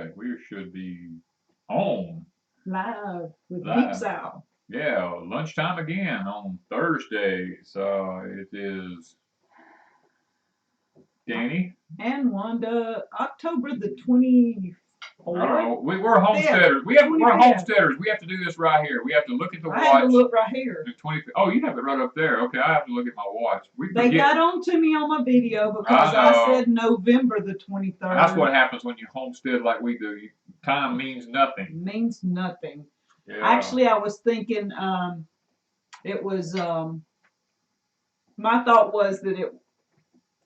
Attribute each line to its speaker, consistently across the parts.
Speaker 1: Alright, we should be on
Speaker 2: Live with Deep
Speaker 1: live.
Speaker 2: South.
Speaker 1: Yeah, lunchtime again on Thursdays. It is Danny.
Speaker 2: And Wanda, October the 24th.
Speaker 1: I don't know. We're homesteaders. We're
Speaker 2: 25th.
Speaker 1: homesteaders. We have to do this right here. We have to look at the watch.
Speaker 2: I have to look right here.
Speaker 1: The 25th. Oh, you have it right up there. Okay, I have to look at my watch.
Speaker 2: They got on to me on my video because I said November the 23rd.
Speaker 1: That's what happens when you homestead like we do. Time means nothing.
Speaker 2: Means nothing.
Speaker 1: Yeah.
Speaker 2: Actually, I was thinking it was my thought was that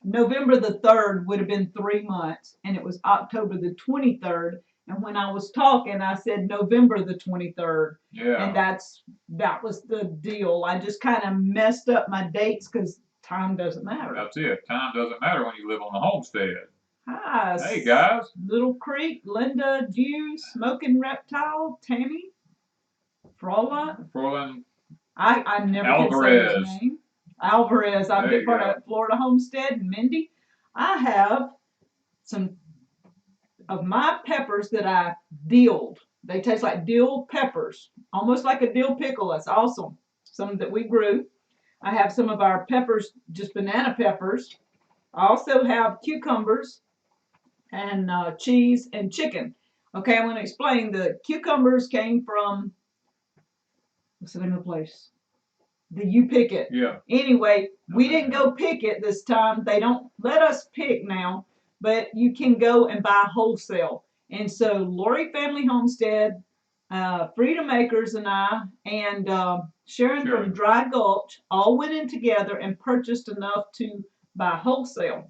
Speaker 2: November the 3rd would have been 3 months, and it was October the 23rd. And when I was talking, I said November the 23rd.
Speaker 1: Yeah.
Speaker 2: And that was the deal. I just kind of messed up my dates because time doesn't matter.
Speaker 1: That's it. Time doesn't matter when you live on the homestead.
Speaker 2: Hi.
Speaker 1: Hey, guys.
Speaker 2: Little Creek, Linda, Dew, Smoking Reptile, Tammy,
Speaker 1: Froland.
Speaker 2: I never
Speaker 1: Alvarez.
Speaker 2: can say his name. Alvarez. I'll get part of Florida Homestead. And Mindy, I have some of my peppers that I dilled. They taste like dill peppers, almost like a dill pickle. That's awesome. Some that we grew. I have some of our peppers, just banana peppers. I also have cucumbers and cheese and chicken. Okay, I'm going to explain. The cucumbers came from, what's the name of the place? The You Pick It.
Speaker 1: Yeah.
Speaker 2: Anyway, we didn't go pick it this time. They don't let us pick now, but you can go and buy wholesale. And so Lori Family Homestead, Freedom Acres and I, and Sharon from Dry Gulch all went in together and purchased enough to buy wholesale.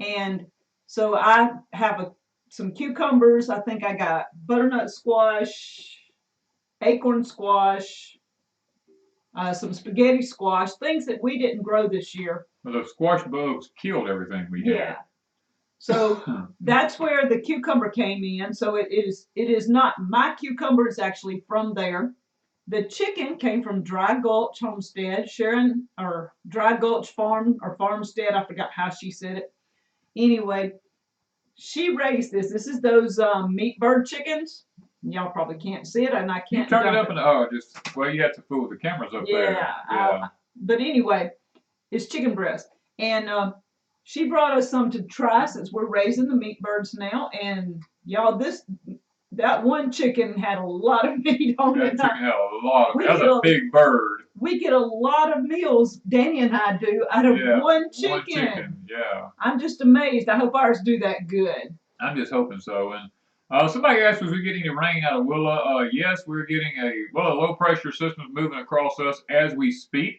Speaker 2: And so I have some cucumbers. I think I got butternut squash, acorn squash, some spaghetti squash, things that we didn't grow this year.
Speaker 1: Well, the squash bugs killed everything we had.
Speaker 2: Yeah. So that's where the cucumber came in. So it is not my cucumber. It's actually from there. The chicken came from Dry Gulch Homestead, Sharon, or Dry Gulch Farm or Farmstead. I forgot how she said it. Anyway, she raised this. This is those meat bird chickens. Y'all probably can't see it, and I can't.
Speaker 1: You turn it up and you have to fool with the cameras up there.
Speaker 2: Yeah. But anyway, it's chicken breast, and she brought us some to try since we're raising the meat birds now. And y'all, that one chicken had a lot of meat on it.
Speaker 1: That chicken had a lot of meat. That's a big bird.
Speaker 2: We get a lot of meals, Danny and I do, out of one chicken.
Speaker 1: One chicken, yeah.
Speaker 2: I'm just amazed. I hope ours do that good.
Speaker 1: I'm just hoping so. And somebody asked, was we getting any rain out of Willa? Yes, we're getting a low pressure system moving across us as we speak.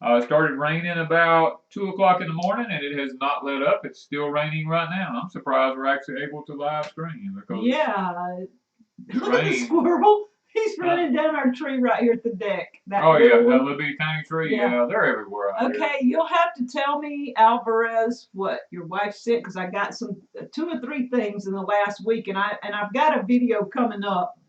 Speaker 1: It started raining about 2 o'clock in the morning, and it has not let up. It's still raining right now. I'm surprised we're actually able to live stream because
Speaker 2: look at the squirrel. He's running down our tree right here at the deck.
Speaker 1: That little bitty tiny tree. Yeah, they're everywhere.
Speaker 2: Okay, you'll have to tell me, Alvarez, what your wife said, because I got some 2 or 3 things in the last week, and I've got a video coming up,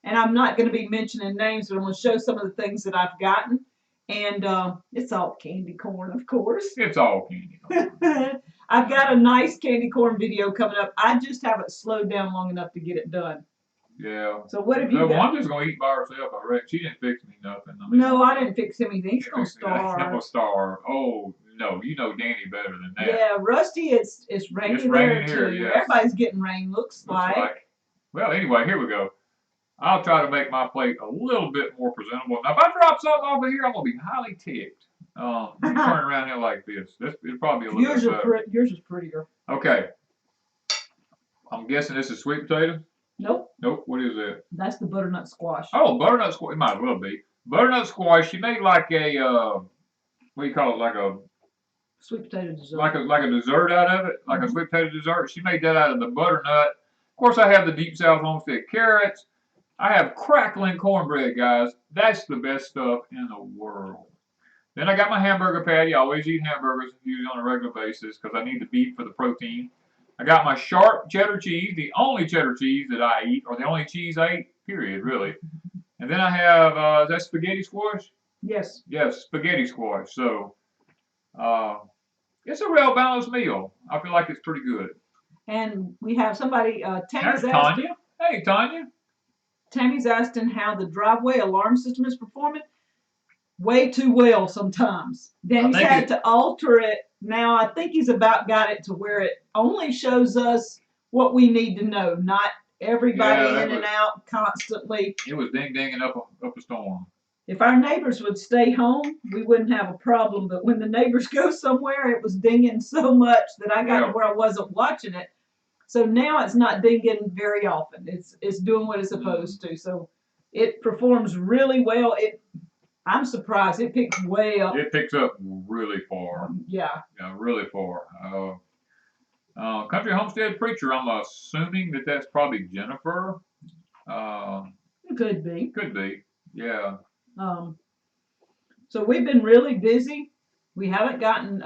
Speaker 2: and I'm not going to be mentioning names, but I'm going to show some of the things that I've gotten, and it's all candy corn, of course.
Speaker 1: It's all candy corn.
Speaker 2: I've got a nice candy corn video coming up. I just haven't slowed down long enough to get it done.
Speaker 1: Yeah.
Speaker 2: So what have you got?
Speaker 1: Wanda's gonna eat by herself, I reckon. She didn't fix me nothing.
Speaker 2: No, I didn't fix him anything. He's gonna starve.
Speaker 1: He's gonna starve. Oh no, you know Danny better than that.
Speaker 2: Yeah, Rusty, it's raining. It's raining here too. Yes. Everybody's getting rain. Looks like.
Speaker 1: Well, anyway, here we go. I'll try to make my plate a little bit more presentable. Now, if I drop something over here, I'm gonna be highly ticked. You turn around here like this. It'll probably be a little bit better.
Speaker 2: Yours is prettier.
Speaker 1: Okay. I'm guessing this is sweet potato.
Speaker 2: Nope.
Speaker 1: Nope. What is it?
Speaker 2: That's the butternut squash.
Speaker 1: Oh, butternut squash. It might as well be. Butternut squash. She made like a, what do you call it? Like a
Speaker 2: sweet potato dessert.
Speaker 1: Like a dessert out of it? Like a sweet potato dessert. She made that out of the butternut. Of course, I have the Deep South Homestead carrots. I have crackling cornbread, guys. That's the best stuff in the world. Then I got my hamburger patty. I always eat hamburgers usually on a regular basis because I need the beef for the protein. I got my sharp cheddar cheese, the only cheddar cheese that I eat, or the only cheese I eat, period, really. And then I have, is that spaghetti squash?
Speaker 2: Yes.
Speaker 1: Yes, spaghetti squash. So, it's a real balanced meal. I feel like it's pretty good.
Speaker 2: And we have somebody,
Speaker 1: There's
Speaker 2: Tammy's asked,
Speaker 1: Tanya. Hey, Tanya.
Speaker 2: Tammy's asking how the driveway alarm system is performing. Way too well sometimes. Danny's had to alter it. Now I think he's about got it to where it only shows us what we need to know, not everybody in and out constantly.
Speaker 1: It was ding-dinging up a storm.
Speaker 2: If our neighbors would stay home, we wouldn't have a problem. But when the neighbors go somewhere, it was dinging so much that I got to where I wasn't watching it. So now it's not dinging very often. It's doing what it's supposed to. So it performs really well. I'm surprised it picks way up.
Speaker 1: It picks up really far.
Speaker 2: Yeah.
Speaker 1: Yeah, really far. Country Homestead Preacher, I'm assuming that's probably Jennifer.
Speaker 2: It could be.
Speaker 1: Could be, yeah.
Speaker 2: So we've been really busy. We haven't gotten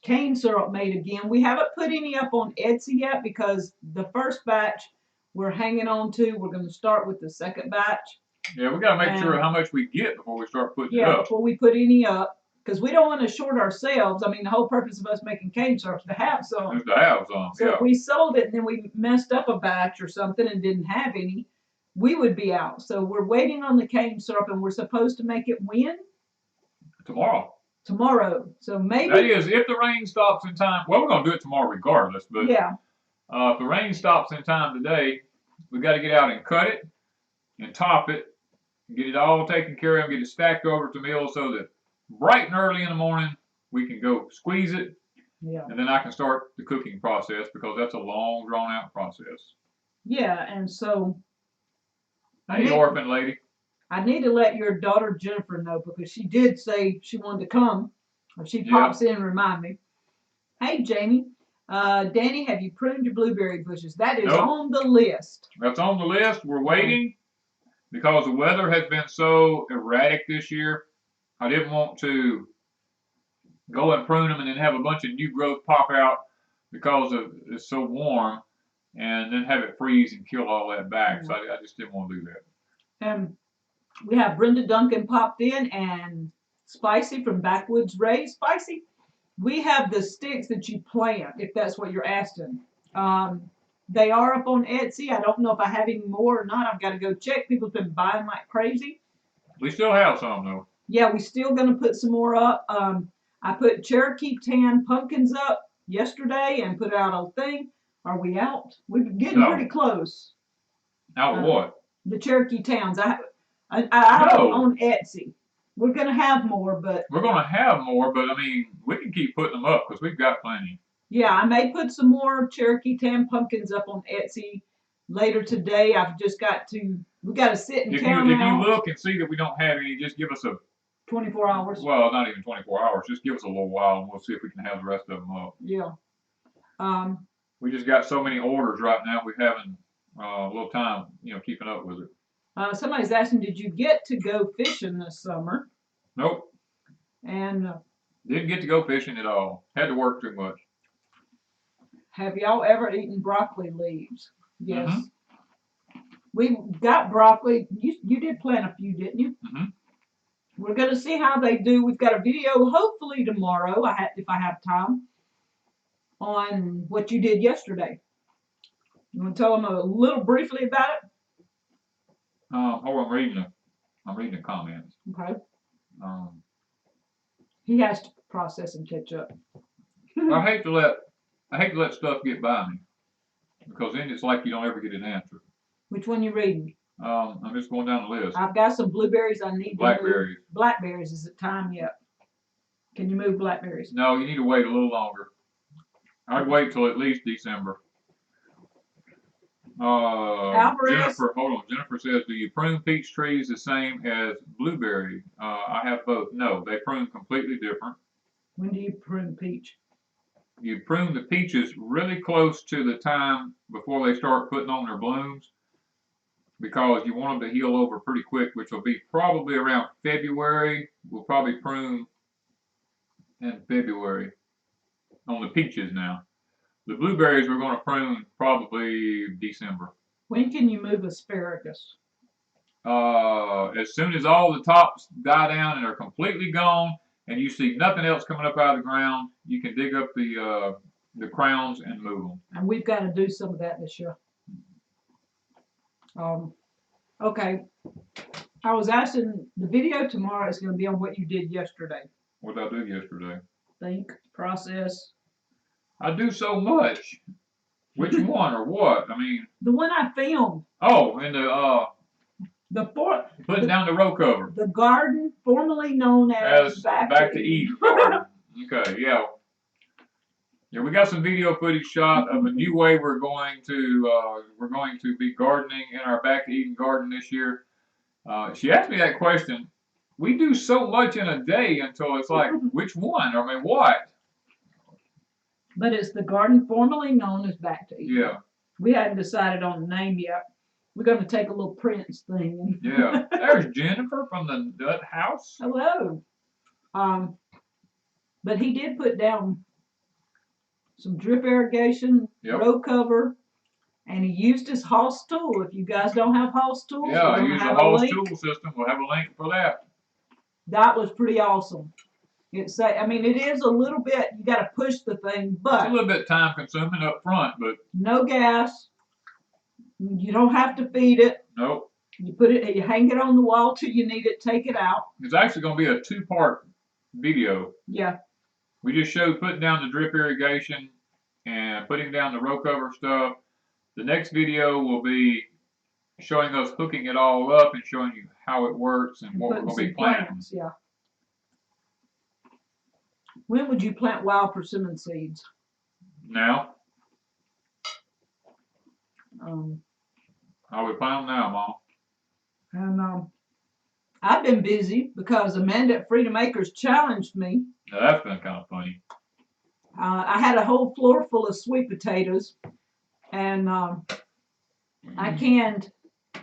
Speaker 2: cane syrup made again. We haven't put any up on Etsy yet because the first batch we're hanging on to. We're going to start with the second batch.
Speaker 1: Yeah, we got to make sure how much we get before we start putting it up.
Speaker 2: Yeah, before we put any up. Because we don't want to short ourselves. I mean, the whole purpose of us making cane syrup is to have some.
Speaker 1: Is to have some,
Speaker 2: so if we sold it and then we messed up a batch or something and didn't have any, we would be out. So we're waiting on the cane syrup, and we're supposed to make it when?
Speaker 1: Tomorrow.
Speaker 2: Tomorrow. So maybe.
Speaker 1: That is, if the rain stops in time. Well, we're going to do it tomorrow regardless. But
Speaker 2: yeah.
Speaker 1: If the rain stops in time today, we got to get out and cut it and top it, and get it all taken care of, get it stacked over to the mill so that bright and early in the morning we can go squeeze it.
Speaker 2: Yeah.
Speaker 1: And then I can start the cooking process because that's a long, drawn out process.
Speaker 2: Yeah, and so.
Speaker 1: Hey, orphan lady.
Speaker 2: I need to let your daughter Jennifer know because she did say she wanted to come. Or she pops in and remind me. Hey, Jamie. Danny, have you pruned your blueberry bushes? That is on the list.
Speaker 1: That's on the list. We're waiting because the weather has been so erratic this year. I didn't want to go and prune them and then have a bunch of new growth pop out because it's so warm, and then have it freeze and kill all that back. So I just didn't want to do that.
Speaker 2: And we have Brenda Duncan popped in, and Spicy from Backwoods Ray. Spicy, we have the sticks that you plant, if that's what you're asking. They are up on Etsy. I don't know if I have any more or not. I've got to go check. People have been buying like crazy.
Speaker 1: We still have some though.
Speaker 2: Yeah, we're still going to put some more up. I put Cherokee tan pumpkins up yesterday and put out a thing. Are we out? We're getting pretty close.
Speaker 1: Out of what?
Speaker 2: The Cherokee towns. I on Etsy. We're going to have more, but...
Speaker 1: We're going to have more, but I mean, we can keep putting them up because we've got plenty.
Speaker 2: Yeah, I may put some more Cherokee tan pumpkins up on Etsy later today. I've just got to... We got to sit and count
Speaker 1: If you look and see that we don't have any, just give us a...
Speaker 2: 24 hours.
Speaker 1: Well, not even 24 hours. Just give us a little while, and we'll see if we can have the rest of them up.
Speaker 2: Yeah.
Speaker 1: We just got so many orders right now. We're having a little time, keeping up with it.
Speaker 2: Somebody's asking, did you get to go fishing this summer?
Speaker 1: Nope.
Speaker 2: And
Speaker 1: didn't get to go fishing at all. Had to work too much.
Speaker 2: Have y'all ever eaten broccoli leaves? Yes. Mm-hmm. We got broccoli. You did plant a few, didn't you?
Speaker 1: Mm-hmm.
Speaker 2: We're going to see how they do. We've got a video hopefully tomorrow, if I have time, on what you did yesterday. You want to tell them a little briefly about it?
Speaker 1: I'm reading the comments.
Speaker 2: Okay. He has to process and catch up.
Speaker 1: I hate to let stuff get by me because then it's like you don't ever get an answer.
Speaker 2: Which one you reading?
Speaker 1: I'm just going down the list.
Speaker 2: I've got some blueberries I need
Speaker 1: blackberries.
Speaker 2: To move. Blackberries. Is it time yet? Can you move blackberries?
Speaker 1: No, you need to wait a little longer. I'd wait till at least December. Jennifer, hold on. Jennifer says, do you prune peach trees the same as blueberry? I have both. No, they prune completely different.
Speaker 2: When do you prune peach?
Speaker 1: You prune the peaches really close to the time before they start putting on their blooms because you want them to heal over pretty quick, which will be probably around February. We'll probably prune in February on the peaches now. The blueberries we're going to prune probably December.
Speaker 2: When can you move asparagus?
Speaker 1: As soon as all the tops die down and are completely gone and you see nothing else coming up out of the ground, you can dig up the the crowns and move them.
Speaker 2: And we've got to do some of that this year. Okay. I was asking, the video tomorrow is going to be on what you did yesterday.
Speaker 1: What did I do yesterday?
Speaker 2: Think, process.
Speaker 1: I do so much. Which one or what? I mean.
Speaker 2: The one I filmed.
Speaker 1: Oh, and putting down the row cover.
Speaker 2: The garden, formerly known as
Speaker 1: Back to Eden garden. Okay, yeah. Yeah, we got some video footage shot of a new way we're going to be gardening in our Back to Eden garden this year. She asked me that question. We do so much in a day until it's like, which one? I mean, what?
Speaker 2: But it's the garden formerly known as Back to Eden.
Speaker 1: Yeah.
Speaker 2: We hadn't decided on the name yet. We're going to take a little Prince thing.
Speaker 1: Yeah. There's Jennifer from the Nut House.
Speaker 2: Hello. But he did put down some drip irrigation, row cover, and he used his Hoss tool. If you guys don't have Hoss tools,
Speaker 1: yeah, I use the Hoss tool system. We'll have a link for that.
Speaker 2: That was pretty awesome. It is a little bit, you got to push the thing, but
Speaker 1: it's a little bit time consuming up front, but
Speaker 2: no gas. You don't have to feed it.
Speaker 1: Nope.
Speaker 2: You hang it on the wall till you need it, take it out.
Speaker 1: It's actually going to be a 2-part video.
Speaker 2: Yeah.
Speaker 1: We just showed putting down the drip irrigation and putting down the row cover stuff. The next video will be showing us hooking it all up and showing you how it works and what we're going to be planting.
Speaker 2: Yeah. When would you plant wild persimmon seeds?
Speaker 1: Now. I would plant them now, Mom.
Speaker 2: And I've been busy because Amanda at Freedom Acres challenged me.
Speaker 1: Now that's been kind of funny.
Speaker 2: I had a whole floor full of sweet potatoes, and I canned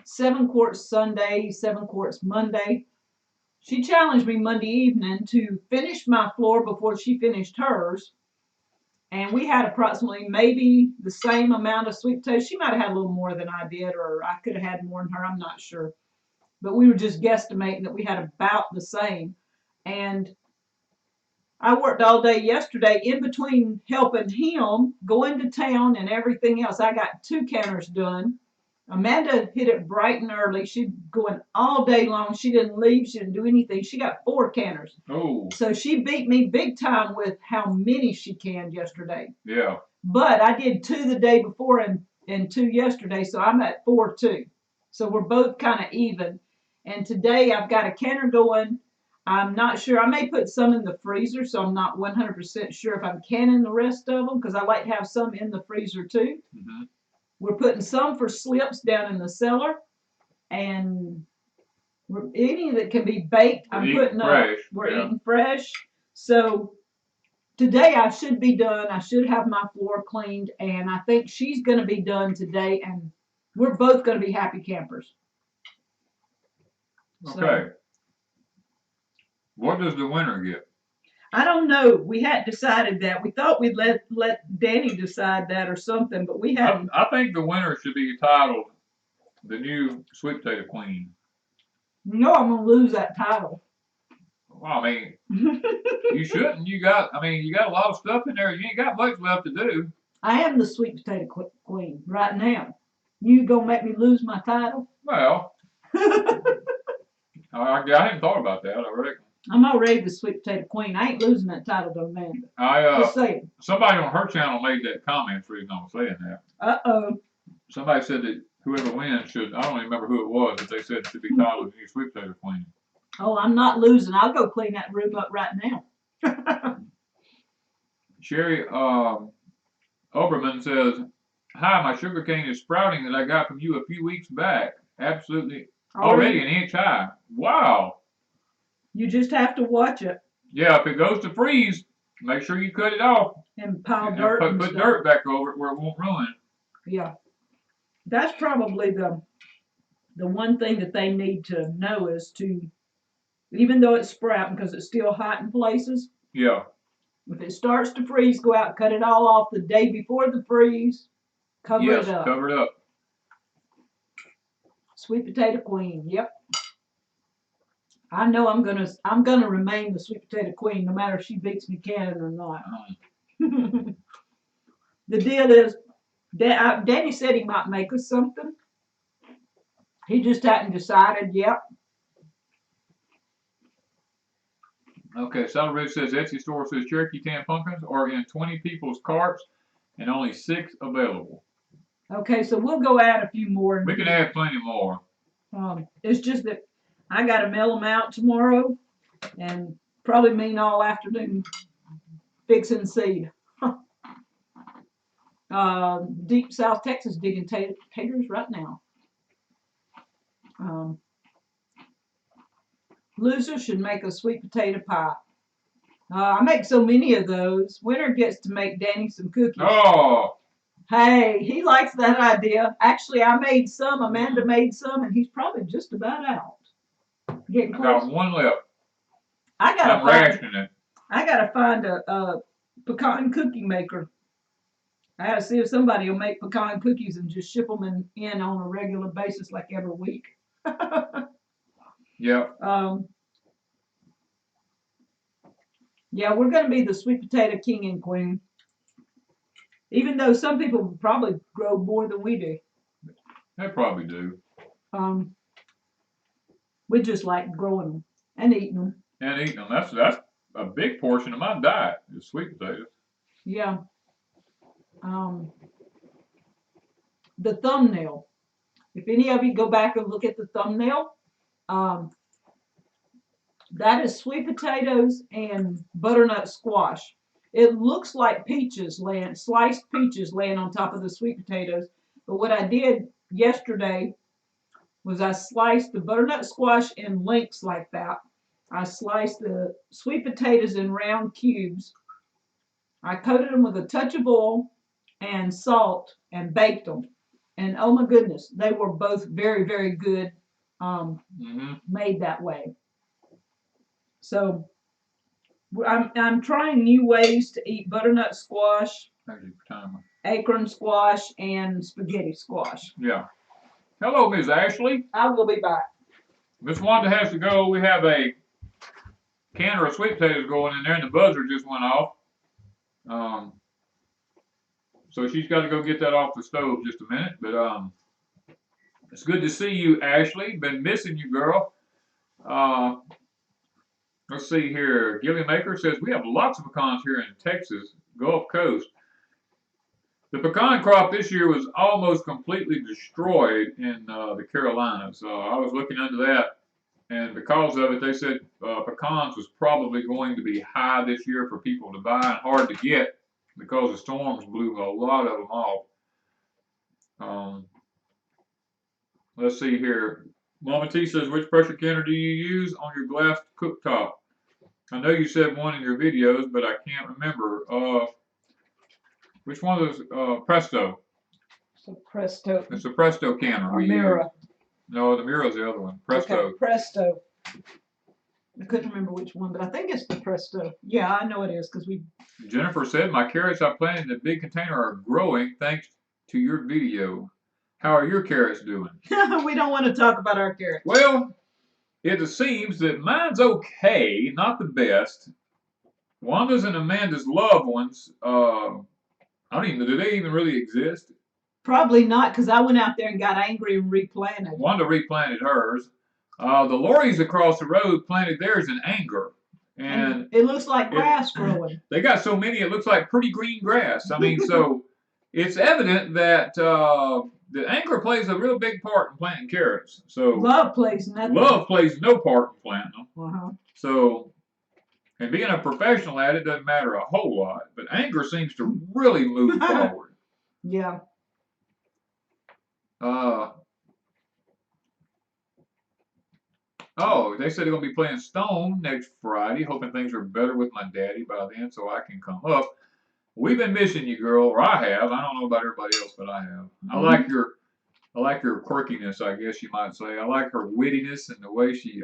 Speaker 2: 7 quarts Sunday, 7 quarts Monday. She challenged me Monday evening to finish my floor before she finished hers. And we had approximately maybe the same amount of sweet potatoes. She might have had a little more than I did, or I could have had more than her. I'm not sure. But we were just guesstimating that we had about the same. And I worked all day yesterday in between helping him, going to town, and everything else. I got 2 canners done. Amanda hit it bright and early. She's going all day long. She didn't leave. She didn't do anything. She got 4 canners.
Speaker 1: Oh.
Speaker 2: So she beat me big time with how many she canned yesterday.
Speaker 1: Yeah.
Speaker 2: But I did 2 the day before and 2 yesterday, so I'm at 4 too. So we're both kind of even. And today I've got a canner going. I'm not sure. I may put some in the freezer, so I'm not 100% sure if I'm canning the rest of them, because I like to have some in the freezer too.
Speaker 1: Mm-hmm.
Speaker 2: We're putting some for slips down in the cellar, and any that can be baked, I'm putting up. We're eating fresh. So today I should be done. I should have my floor cleaned, and I think she's going to be done today, and we're both going to be happy campers.
Speaker 1: Okay.
Speaker 2: So,
Speaker 1: what does the winner get?
Speaker 2: I don't know. We hadn't decided that. We thought we'd let Danny decide that or something, but we hadn't.
Speaker 1: I think the winner should be titled the new Sweet Potato Queen.
Speaker 2: You know I'm going to lose that title.
Speaker 1: Well, I mean, you shouldn't. You got a lot of stuff in there. You ain't got much left to do.
Speaker 2: I am the Sweet Potato Queen right now. You going to make me lose my title?
Speaker 1: Well, I hadn't thought about that, I reckon.
Speaker 2: I'm already the Sweet Potato Queen. I ain't losing that title to Amanda. Just saying.
Speaker 1: Somebody on her channel made that comment, the reason I was saying that.
Speaker 2: Uh-oh.
Speaker 1: Somebody said that whoever wins should, I don't even remember who it was, but they said it should be titled the new Sweet Potato Queen.
Speaker 2: Oh, I'm not losing. I'll go clean that room up right now.
Speaker 1: Sherry Oberman says, "Hi, my sugar cane is sprouting that I got from you a few weeks back. Absolutely already an inch high. Wow.
Speaker 2: You just have to watch it.
Speaker 1: Yeah, if it goes to freeze, make sure you cut it off.
Speaker 2: And pile dirt and
Speaker 1: put
Speaker 2: stuff.
Speaker 1: dirt back over it where it won't ruin.
Speaker 2: Yeah. That's probably the one thing that they need to know is to, even though it's sprouting because it's still hot in places.
Speaker 1: Yeah.
Speaker 2: If it starts to freeze, go out, cut it all off the day before the freeze. Cover it up.
Speaker 1: Cover it up. Sweet
Speaker 2: Potato Queen. Yep. I know I'm gonna remain the Sweet Potato Queen no matter if she beats me canning or not. the deal is, Danny said he might make us something. He just hadn't decided yet.
Speaker 1: Okay, Saddle Ridge says Etsy store says Cherokee canned pumpkins are in 20 people's carts and only 6 available.
Speaker 2: Okay, so we'll go add a few more.
Speaker 1: We can add plenty more.
Speaker 2: It's just that I got to mail them out tomorrow and probably mean all afternoon fixing seed. Deep South Texas digging taters right now. Loser should make a sweet potato pie. I make so many of those. Winner gets to make Danny some cookies.
Speaker 1: Oh!
Speaker 2: Hey, he likes that idea. Actually, I made some. Amanda made some, and he's probably just about out. Getting close.
Speaker 1: I got one left.
Speaker 2: I'm
Speaker 1: rationing it.
Speaker 2: I gotta find a pecan cookie maker. I gotta see if somebody will make pecan cookies and just ship them in on a regular basis, like every week.
Speaker 1: Yep.
Speaker 2: Yeah, we're gonna be the sweet potato king and queen. Even though some people probably grow more than we do.
Speaker 1: They probably do.
Speaker 2: We just like growing them and eating them.
Speaker 1: And eating them. That's a big portion of my diet is sweet potatoes.
Speaker 2: Yeah. The thumbnail. If any of you go back and look at the thumbnail, that is sweet potatoes and butternut squash. It looks like sliced peaches laying on top of the sweet potatoes. But what I did yesterday was I sliced the butternut squash in lengths like that. I sliced the sweet potatoes in round cubes. I coated them with a touch of oil and salt and baked them. And oh my goodness, they were both very, very good made that way. So I'm trying new ways to eat butternut squash, acorn squash, and spaghetti squash.
Speaker 1: Yeah. Hello, Ms. Ashley.
Speaker 2: I will be back.
Speaker 1: Miss Wanda has to go. We have a canner of sweet potatoes going in there, and the buzzer just went off. So she's got to go get that off the stove just a minute. But it's good to see you, Ashley. Been missing you, girl. Let's see here. Gilly Maker says we have lots of pecans here in Texas, Gulf Coast. The pecan crop this year was almost completely destroyed in the Carolinas. I was looking into that, and because of it, they said pecans was probably going to be high this year for people to buy and hard to get because the storms blew a lot of them off. Let's see here. Mama T says, which pressure canner do you use on your glass cooktop? I know you said one in your videos, but I can't remember. Which one of those? Presto.
Speaker 2: So Presto.
Speaker 1: It's a Presto canner.
Speaker 2: Or Mira.
Speaker 1: No, the Mira's the other one. Presto.
Speaker 2: Okay, Presto. I couldn't remember which one, but I think it's the Presto. Yeah, I know it is because we.
Speaker 1: Jennifer said, my carrots I planted in the big container are growing thanks to your video. How are your carrots doing?
Speaker 2: We don't want to talk about our carrots.
Speaker 1: Well, it seems that mine's okay, not the best. Wanda's and Amanda's loved ones, I don't even know, do they even really exist?
Speaker 2: Probably not, because I went out there and got angry and replanted.
Speaker 1: Wanda replanted hers. The Lorries across the road planted theirs in anger. And
Speaker 2: it looks like grass growing.
Speaker 1: They got so many, it looks like pretty green grass. I mean, so it's evident that the anger plays a real big part in planting carrots. So
Speaker 2: love plays nothing.
Speaker 1: Love plays no part in planting them.
Speaker 2: Uh-huh.
Speaker 1: So, and being a professional at it doesn't matter a whole lot, but anger seems to really move forward.
Speaker 2: Yeah.
Speaker 1: Oh, they said they're going to be playing Stone next Friday, hoping things are better with my daddy by then so I can come up. We've been missing you, girl, or I have. I don't know about everybody else, but I have. I like your quirkiness, I guess you might say. I like her wittiness and the way she.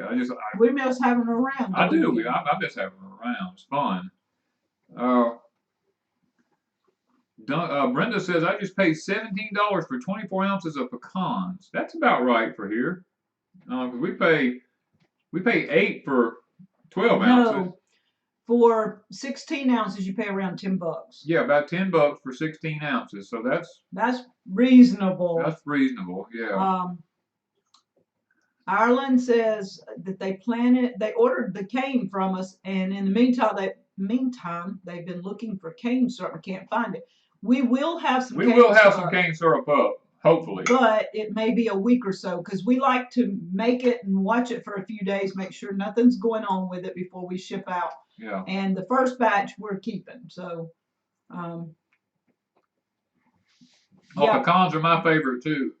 Speaker 2: We miss having her around.
Speaker 1: I do. I miss having her around. It's fun. Brenda says I just paid $17 for 24 ounces of pecans. That's about right for here. We pay $8 for 12 ounces.
Speaker 2: For 16 ounces, you pay around $10.
Speaker 1: Yeah, about $10 for 16 ounces. So
Speaker 2: that's reasonable.
Speaker 1: That's reasonable. Yeah.
Speaker 2: Ireland says that they ordered the cane from us, and in the meantime they've been looking for cane syrup and can't find it. We will have some
Speaker 1: cane syrup up, hopefully.
Speaker 2: But it may be a week or so because we like to make it and watch it for a few days, make sure nothing's going on with it before we ship out.
Speaker 1: Yeah.
Speaker 2: And the first batch we're keeping. So
Speaker 1: pecans are my favorite too,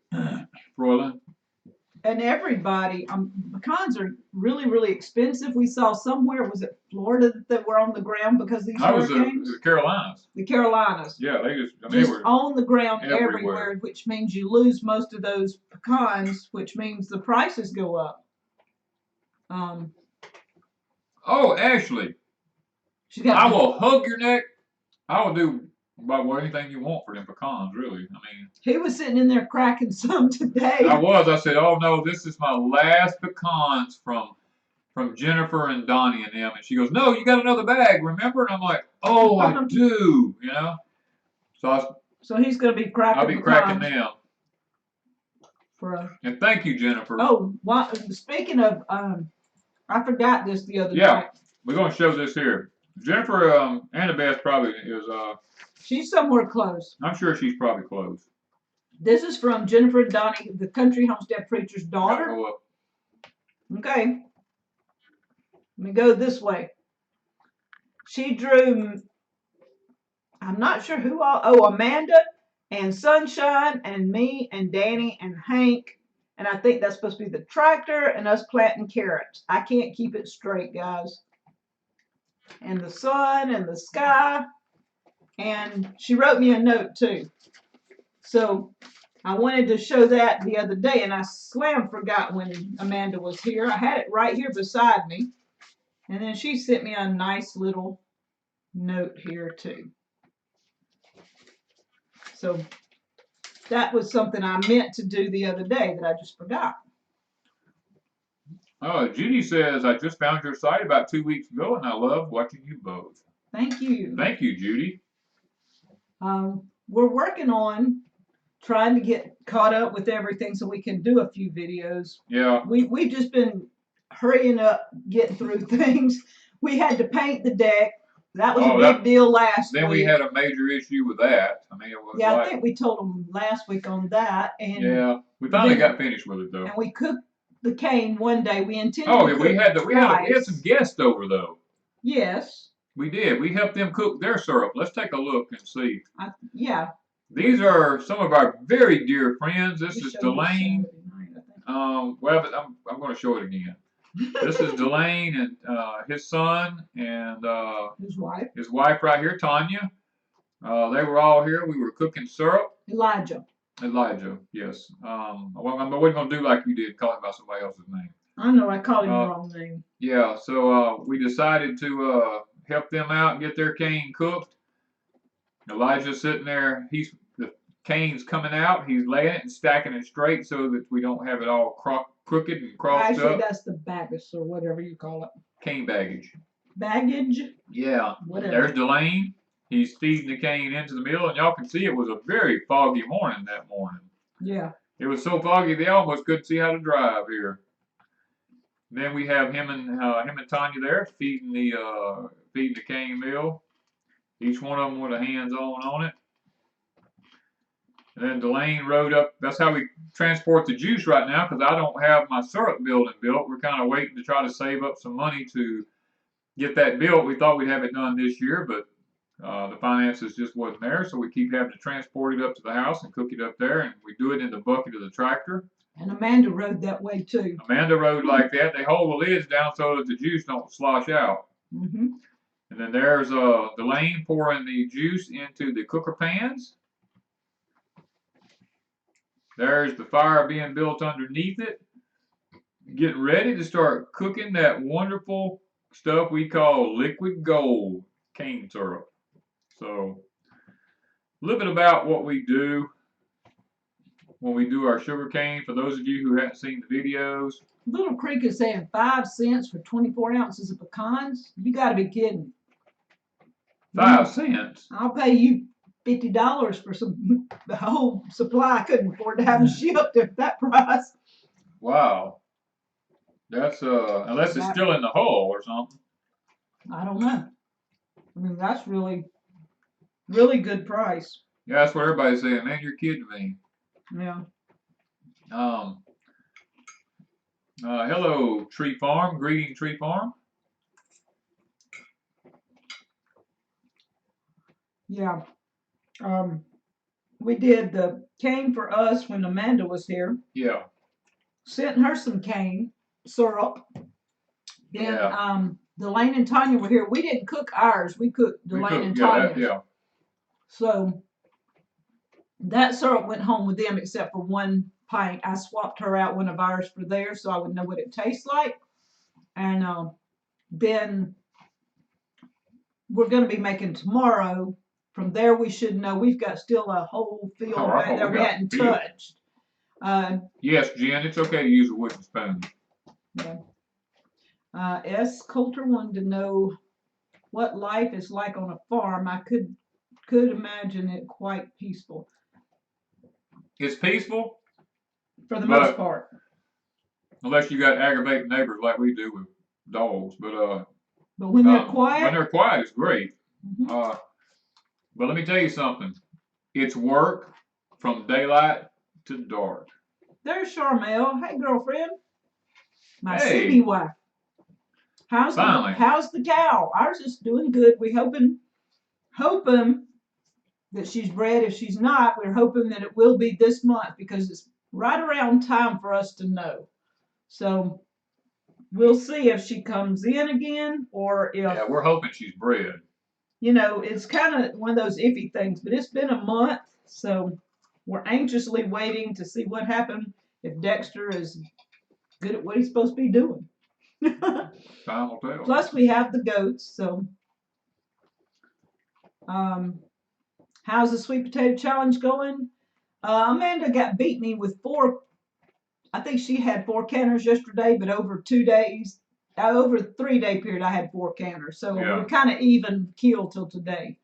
Speaker 1: Roland.
Speaker 2: And everybody, pecans are really, really expensive. We saw somewhere, was it Florida, that were on the ground because of these hurricanes?
Speaker 1: The Carolinas.
Speaker 2: The Carolinas.
Speaker 1: Yeah, they were
Speaker 2: on the ground everywhere, which means you lose most of those pecans, which means the prices go up.
Speaker 1: Oh, Ashley, I will hug your neck. I will do about anything you want for them pecans, really. I mean,
Speaker 2: he was sitting in there cracking some today.
Speaker 1: I said, oh no, this is my last pecans from Jennifer and Donnie and them. And she goes, no, you got another bag, remember? And I'm like, oh, I do, you know. So
Speaker 2: he's going to be cracking.
Speaker 1: I'll be cracking them. And thank you, Jennifer.
Speaker 2: Oh, speaking of, I forgot this the other night.
Speaker 1: Yeah, we're going to show this here. Jennifer Annabeth probably is.
Speaker 2: She's somewhere close.
Speaker 1: I'm sure she's probably close.
Speaker 2: This is from Jennifer and Donnie, the country homestead preacher's daughter. Okay. Let me go this way. She drew, I'm not sure who all, Amanda and Sunshine and me and Danny and Hank. And I think that's supposed to be the tractor and us planting carrots. I can't keep it straight, guys. And the sun and the sky. And she wrote me a note too. So I wanted to show that the other day, and I forgot when Amanda was here. I had it right here beside me. And then she sent me a nice little note here too. So that was something I meant to do the other day that I just forgot.
Speaker 1: Oh, Judy says, I just found your site about 2 weeks ago, and I love watching you both.
Speaker 2: Thank you.
Speaker 1: Thank you, Judy.
Speaker 2: We're working on trying to get caught up with everything so we can do a few videos.
Speaker 1: Yeah.
Speaker 2: We've just been hurrying up, getting through things. We had to paint the deck. That was a big deal last week.
Speaker 1: Then we had a major issue with that. I mean, it was
Speaker 2: I think we told them last week on that. And
Speaker 1: yeah, we finally got finished with it though.
Speaker 2: And we cooked the cane one day. We intended. Oh,
Speaker 1: we had some guests over though.
Speaker 2: Yes.
Speaker 1: We did. We helped them cook their syrup. Let's take a look and see.
Speaker 2: Yeah.
Speaker 1: These are some of our very dear friends. This is Delane. Well, but I'm going to show it again. This is Delane and his son and
Speaker 2: his wife.
Speaker 1: His wife right here, Tanya. They were all here. We were cooking syrup.
Speaker 2: Elijah,
Speaker 1: yes. Well, I wasn't going to do like you did, calling by somebody else's name.
Speaker 2: I know, I called him the wrong name.
Speaker 1: Yeah, so we decided to help them out and get their cane cooked. Elijah's sitting there. The cane's coming out. He's laying it and stacking it straight so that we don't have it all crooked and crossed up.
Speaker 2: Actually, that's the baggage or whatever you call it.
Speaker 1: Cane baggage.
Speaker 2: Baggage?
Speaker 1: Yeah.
Speaker 2: Whatever.
Speaker 1: There's Delane. He's feeding the cane into the mill, and y'all can see it was a very foggy morning that morning.
Speaker 2: Yeah.
Speaker 1: It was so foggy they almost couldn't see how to drive here. Then we have him and Tanya there feeding the cane mill. Each one of them with a hands-on it. And then Delane rode up. That's how we transport the juice right now because I don't have my syrup building built. We're kind of waiting to try to save up some money to get that built. We thought we'd have it done this year, but the finances just wasn't there. So we keep having to transport it up to the house and cook it up there. And we do it in the bucket of the tractor.
Speaker 2: And Amanda rode that way too.
Speaker 1: Amanda rode like that. They hold the lids down so that the juice don't slosh out.
Speaker 2: Mm-hmm.
Speaker 1: And then there's Delane pouring the juice into the cooker pans. There's the fire being built underneath it. Getting ready to start cooking that wonderful stuff we call liquid gold cane syrup. So, a little bit about what we do when we do our sugar cane. For those of you who haven't seen the videos,
Speaker 2: Little Creek is saying 5 cents for 24 ounces of pecans. You got to be kidding.
Speaker 1: 5 cents.
Speaker 2: I'll pay you $50 for the whole supply. I couldn't afford to have them shipped at that price.
Speaker 1: Wow. That's unless it's still in the hull or something.
Speaker 2: I don't know. I mean, that's really, really good price.
Speaker 1: Yeah, that's what everybody's saying. Man, you're kidding me.
Speaker 2: Yeah.
Speaker 1: Hello, Tree Farm. Greeting, Tree Farm.
Speaker 2: Yeah. We did the cane for us when Amanda was here.
Speaker 1: Yeah.
Speaker 2: Sent her some cane syrup. Then
Speaker 1: Yeah.
Speaker 2: Delane and Tanya were here. We didn't cook ours. We cooked Delane and Tanya's.
Speaker 1: Yeah.
Speaker 2: So that syrup went home with them except for one pint. I swapped her out one of ours for theirs so I would know what it tastes like. And then we're going to be making tomorrow. From there, we should know we've got still a whole field back there we hadn't touched.
Speaker 1: Yes, Jen, it's okay to use a wooden spoon.
Speaker 2: Yeah. S. Coulter wanted to know what life is like on a farm. I could imagine it quite peaceful.
Speaker 1: It's peaceful?
Speaker 2: For the most part.
Speaker 1: Unless you got aggravating neighbors like we do with dogs. But
Speaker 2: when they're quiet?
Speaker 1: When they're quiet, it's great.
Speaker 2: Mm-hmm.
Speaker 1: But let me tell you something. It's work from daylight to dark. There's
Speaker 2: Charmel. Hey, girlfriend. My city wife. How's the cow? Ours is doing good. We hoping that she's bred. If she's not, we're hoping that it will be this month because it's right around time for us to know. So we'll see if she comes in again or if.
Speaker 1: Yeah, we're hoping she's bred.
Speaker 2: You know, it's kind of one of those iffy things, but it's been a month, so we're anxiously waiting to see what happened if Dexter is good at what he's supposed to be doing.
Speaker 1: Time will tell.
Speaker 2: Plus, we have the goats, so. How's the sweet potato challenge going? Amanda beat me with 4. I think she had 4 canners yesterday, but over 2 days, over a 3-day period, I had 4 canners. So we're kind of even keel till today.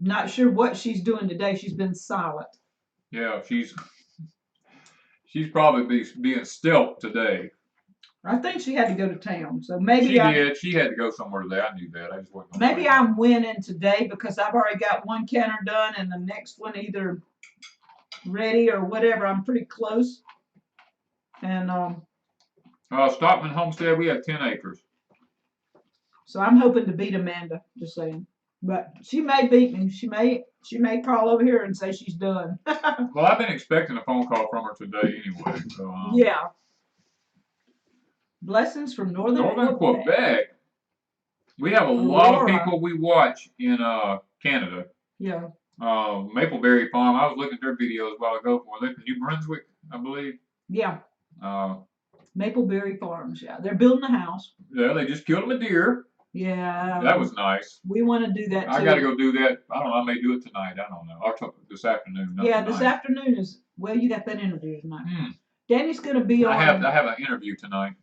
Speaker 2: Not sure what she's doing today. She's been silent.
Speaker 1: Yeah, she's probably being stealth today.
Speaker 2: I think she had to go to town, so maybe
Speaker 1: she did. She had to go somewhere today. I knew that. I just wasn't.
Speaker 2: Maybe I'm winning today because I've already got 1 canner done, and the next one either ready or whatever. I'm pretty close. And
Speaker 1: Stockman Homestead, we have 10 acres.
Speaker 2: So I'm hoping to beat Amanda. Just saying, but she may beat me. She may call over here and say she's done.
Speaker 1: Well, I've been expecting a phone call from her today anyway. So
Speaker 2: yeah. Blessings from Northern
Speaker 1: Quebec. We have a lot of people we watch in Canada.
Speaker 2: Yeah.
Speaker 1: Mapleberry Farm. I was looking at their videos a while ago. Were they from New Brunswick, I believe?
Speaker 2: Yeah. Mapleberry Farms. Yeah, they're building a house.
Speaker 1: Yeah, they just killed them a deer.
Speaker 2: Yeah.
Speaker 1: That was nice.
Speaker 2: We want to do that too.
Speaker 1: I got to go do that. I don't know. I may do it tonight. I don't know. I'll talk this afternoon.
Speaker 2: Yeah, tonight. This afternoon is. Well, you got that interview tonight. Danny's going to be on.
Speaker 1: I have an interview tonight.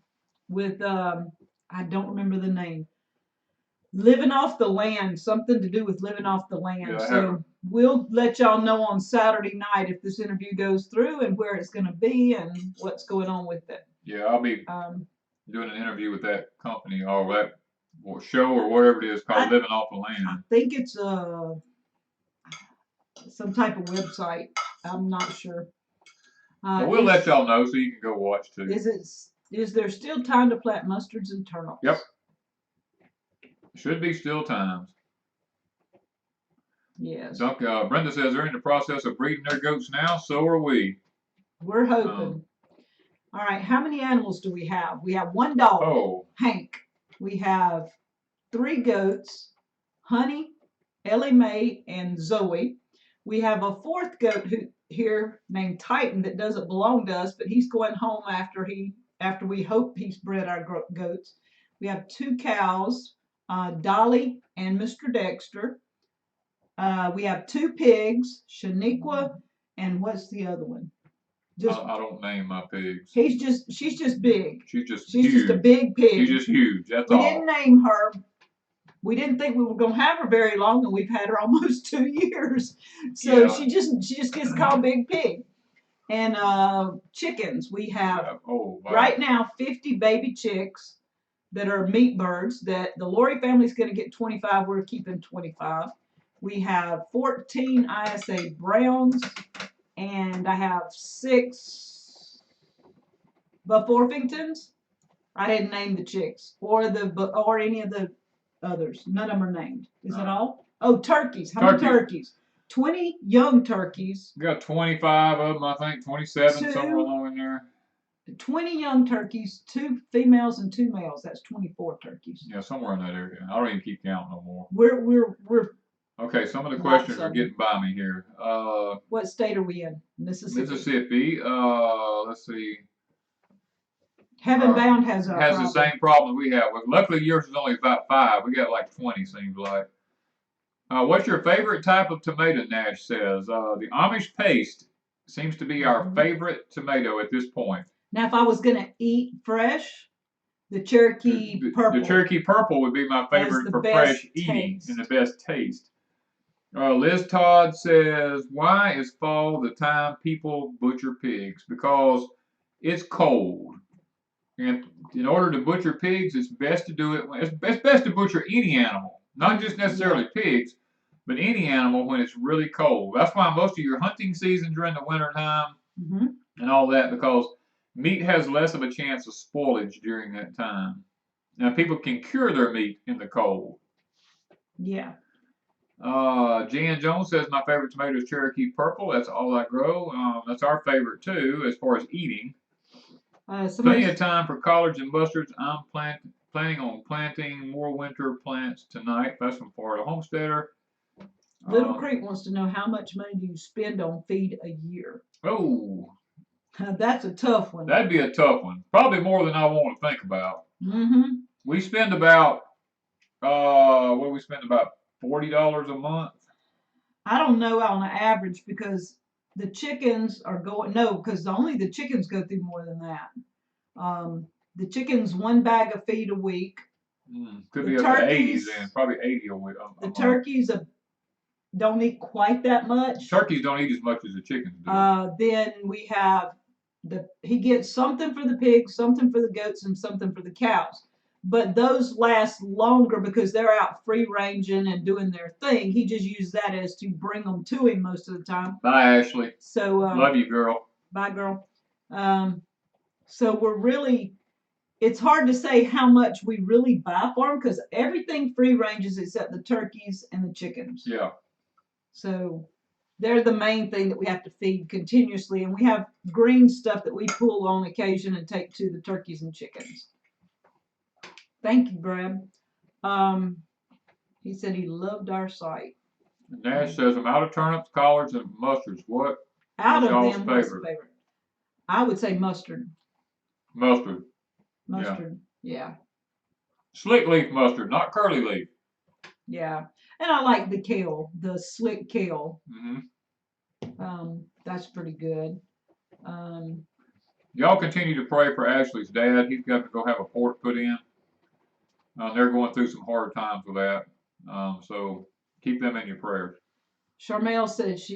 Speaker 2: With I don't remember the name. Living off the land, something to do with living off the land. Yeah, so we'll let y'all know on Saturday night if this interview goes through and where it's going to be and what's going on with it.
Speaker 1: Yeah, I'll be doing an interview with that company or that show or whatever it is called Living Off the Land.
Speaker 2: I think it's some type of website. I'm not sure.
Speaker 1: Well, we'll let y'all know so you can go watch too.
Speaker 2: Is there still time to plant mustards and turnips?
Speaker 1: Yep. Should be still times.
Speaker 2: Yes.
Speaker 1: Brenda says they're in the process of breeding their goats now. So are we.
Speaker 2: We're hoping. All right. How many animals do we have? We have 1 dog, Hank. We have 3 goats, Honey, Ellie Mae, and Zoe. We have a 4th goat here named Titan that doesn't belong to us, but he's going home after we hope he's bred our goats. We have 2 cows, Dolly and Mr. Dexter. We have 2 pigs, Shaniqua, and what's the other one? Just
Speaker 1: I don't name my pigs.
Speaker 2: she's just big.
Speaker 1: She's just
Speaker 2: She's
Speaker 1: huge.
Speaker 2: just a big pig.
Speaker 1: She's just huge. That's
Speaker 2: we
Speaker 1: all.
Speaker 2: didn't name her. We didn't think we were gonna have her very long, and we've had her almost 2 years. So
Speaker 1: Yeah.
Speaker 2: she just gets called Big Pig. And chickens, we have
Speaker 1: wow.
Speaker 2: right now 50 baby chicks that are meat birds. That the Lori family's going to get 25. We're keeping 25. We have 14 ISA Browns, and I have 6 Buff Orpingtons. I didn't name the chicks or any of the others. None of them are named. Is that all? Oh, turkeys. How many turkeys? 20 young turkeys.
Speaker 1: We got 25 of them, I think, 27 somewhere along in there.
Speaker 2: 20 young turkeys, 2 females and 2 males. That's 24 turkeys.
Speaker 1: Yeah, somewhere in that area. I don't even keep count no more.
Speaker 2: We're
Speaker 1: okay. Some of the questions are getting by me here.
Speaker 2: What state are we in? Mississippi.
Speaker 1: Mississippi. Let's see.
Speaker 2: Heaven Bound has
Speaker 1: the same problem we have. Well, luckily, yours is only about 5. We got like 20, seems like. What's your favorite type of tomato? Nash says. The Amish paste seems to be our favorite tomato at this point.
Speaker 2: Now, if I was going to eat fresh, the Cherokee Purple.
Speaker 1: The Cherokee Purple would be my favorite for fresh eating and the best taste. Liz Todd says, why is fall the time people butcher pigs? Because it's cold. And in order to butcher pigs, it's best to do it. It's best to butcher any animal, not just necessarily pigs, but any animal when it's really cold. That's why most of your hunting seasons are in the wintertime and all that, because meat has less of a chance of spoilage during that time. Now, people can cure their meat in the cold.
Speaker 2: Yeah.
Speaker 1: Jan Jones says, my favorite tomato is Cherokee Purple. That's all I grow. That's our favorite, too, as far as eating. Plenty of time for collards and mustards. I'm planning on planting more winter plants tonight. That's from Florida Homesteader.
Speaker 2: Little Creek wants to know, how much money do you spend on feed a year?
Speaker 1: Oh.
Speaker 2: That's a tough one.
Speaker 1: That'd be a tough one. Probably more than I want to think about. We spend about, what do we spend, about $40 a month? I
Speaker 2: don't know on the average, because the chickens are going, no, because only the chickens go through more than that. The chickens, 1 bag of feed a week.
Speaker 1: Could be up to 80 then, probably 80 a week.
Speaker 2: The turkeys don't eat quite that much.
Speaker 1: Turkeys don't eat as much as the chickens do.
Speaker 2: Then we have he gets something for the pigs, something for the goats, and something for the cows. But those last longer because they're out free ranging and doing their thing. He just used that as to bring them to him most of the time.
Speaker 1: Bye, Ashley.
Speaker 2: So
Speaker 1: love you, girl.
Speaker 2: Bye, girl. So we're really, it's hard to say how much we really buy for them, because everything free ranges except the turkeys and the chickens.
Speaker 1: Yeah.
Speaker 2: So they're the main thing that we have to feed continuously, and we have green stuff that we pull on occasion and take to the turkeys and chickens. Thank you, Brad. He said he loved our site.
Speaker 1: Nash says, I'm out of turnips, collards, and mustards. What
Speaker 2: out of them, what's the favorite? I would say mustard.
Speaker 1: Mustard.
Speaker 2: Yeah.
Speaker 1: Slick leaf mustard, not curly leaf.
Speaker 2: Yeah. And I like the kale, the slick kale. That's pretty good.
Speaker 1: Y'all continue to pray for Ashley's dad. He's got to go have a port put in. They're going through some hard times with that. So keep them in your prayers.
Speaker 2: Charmel says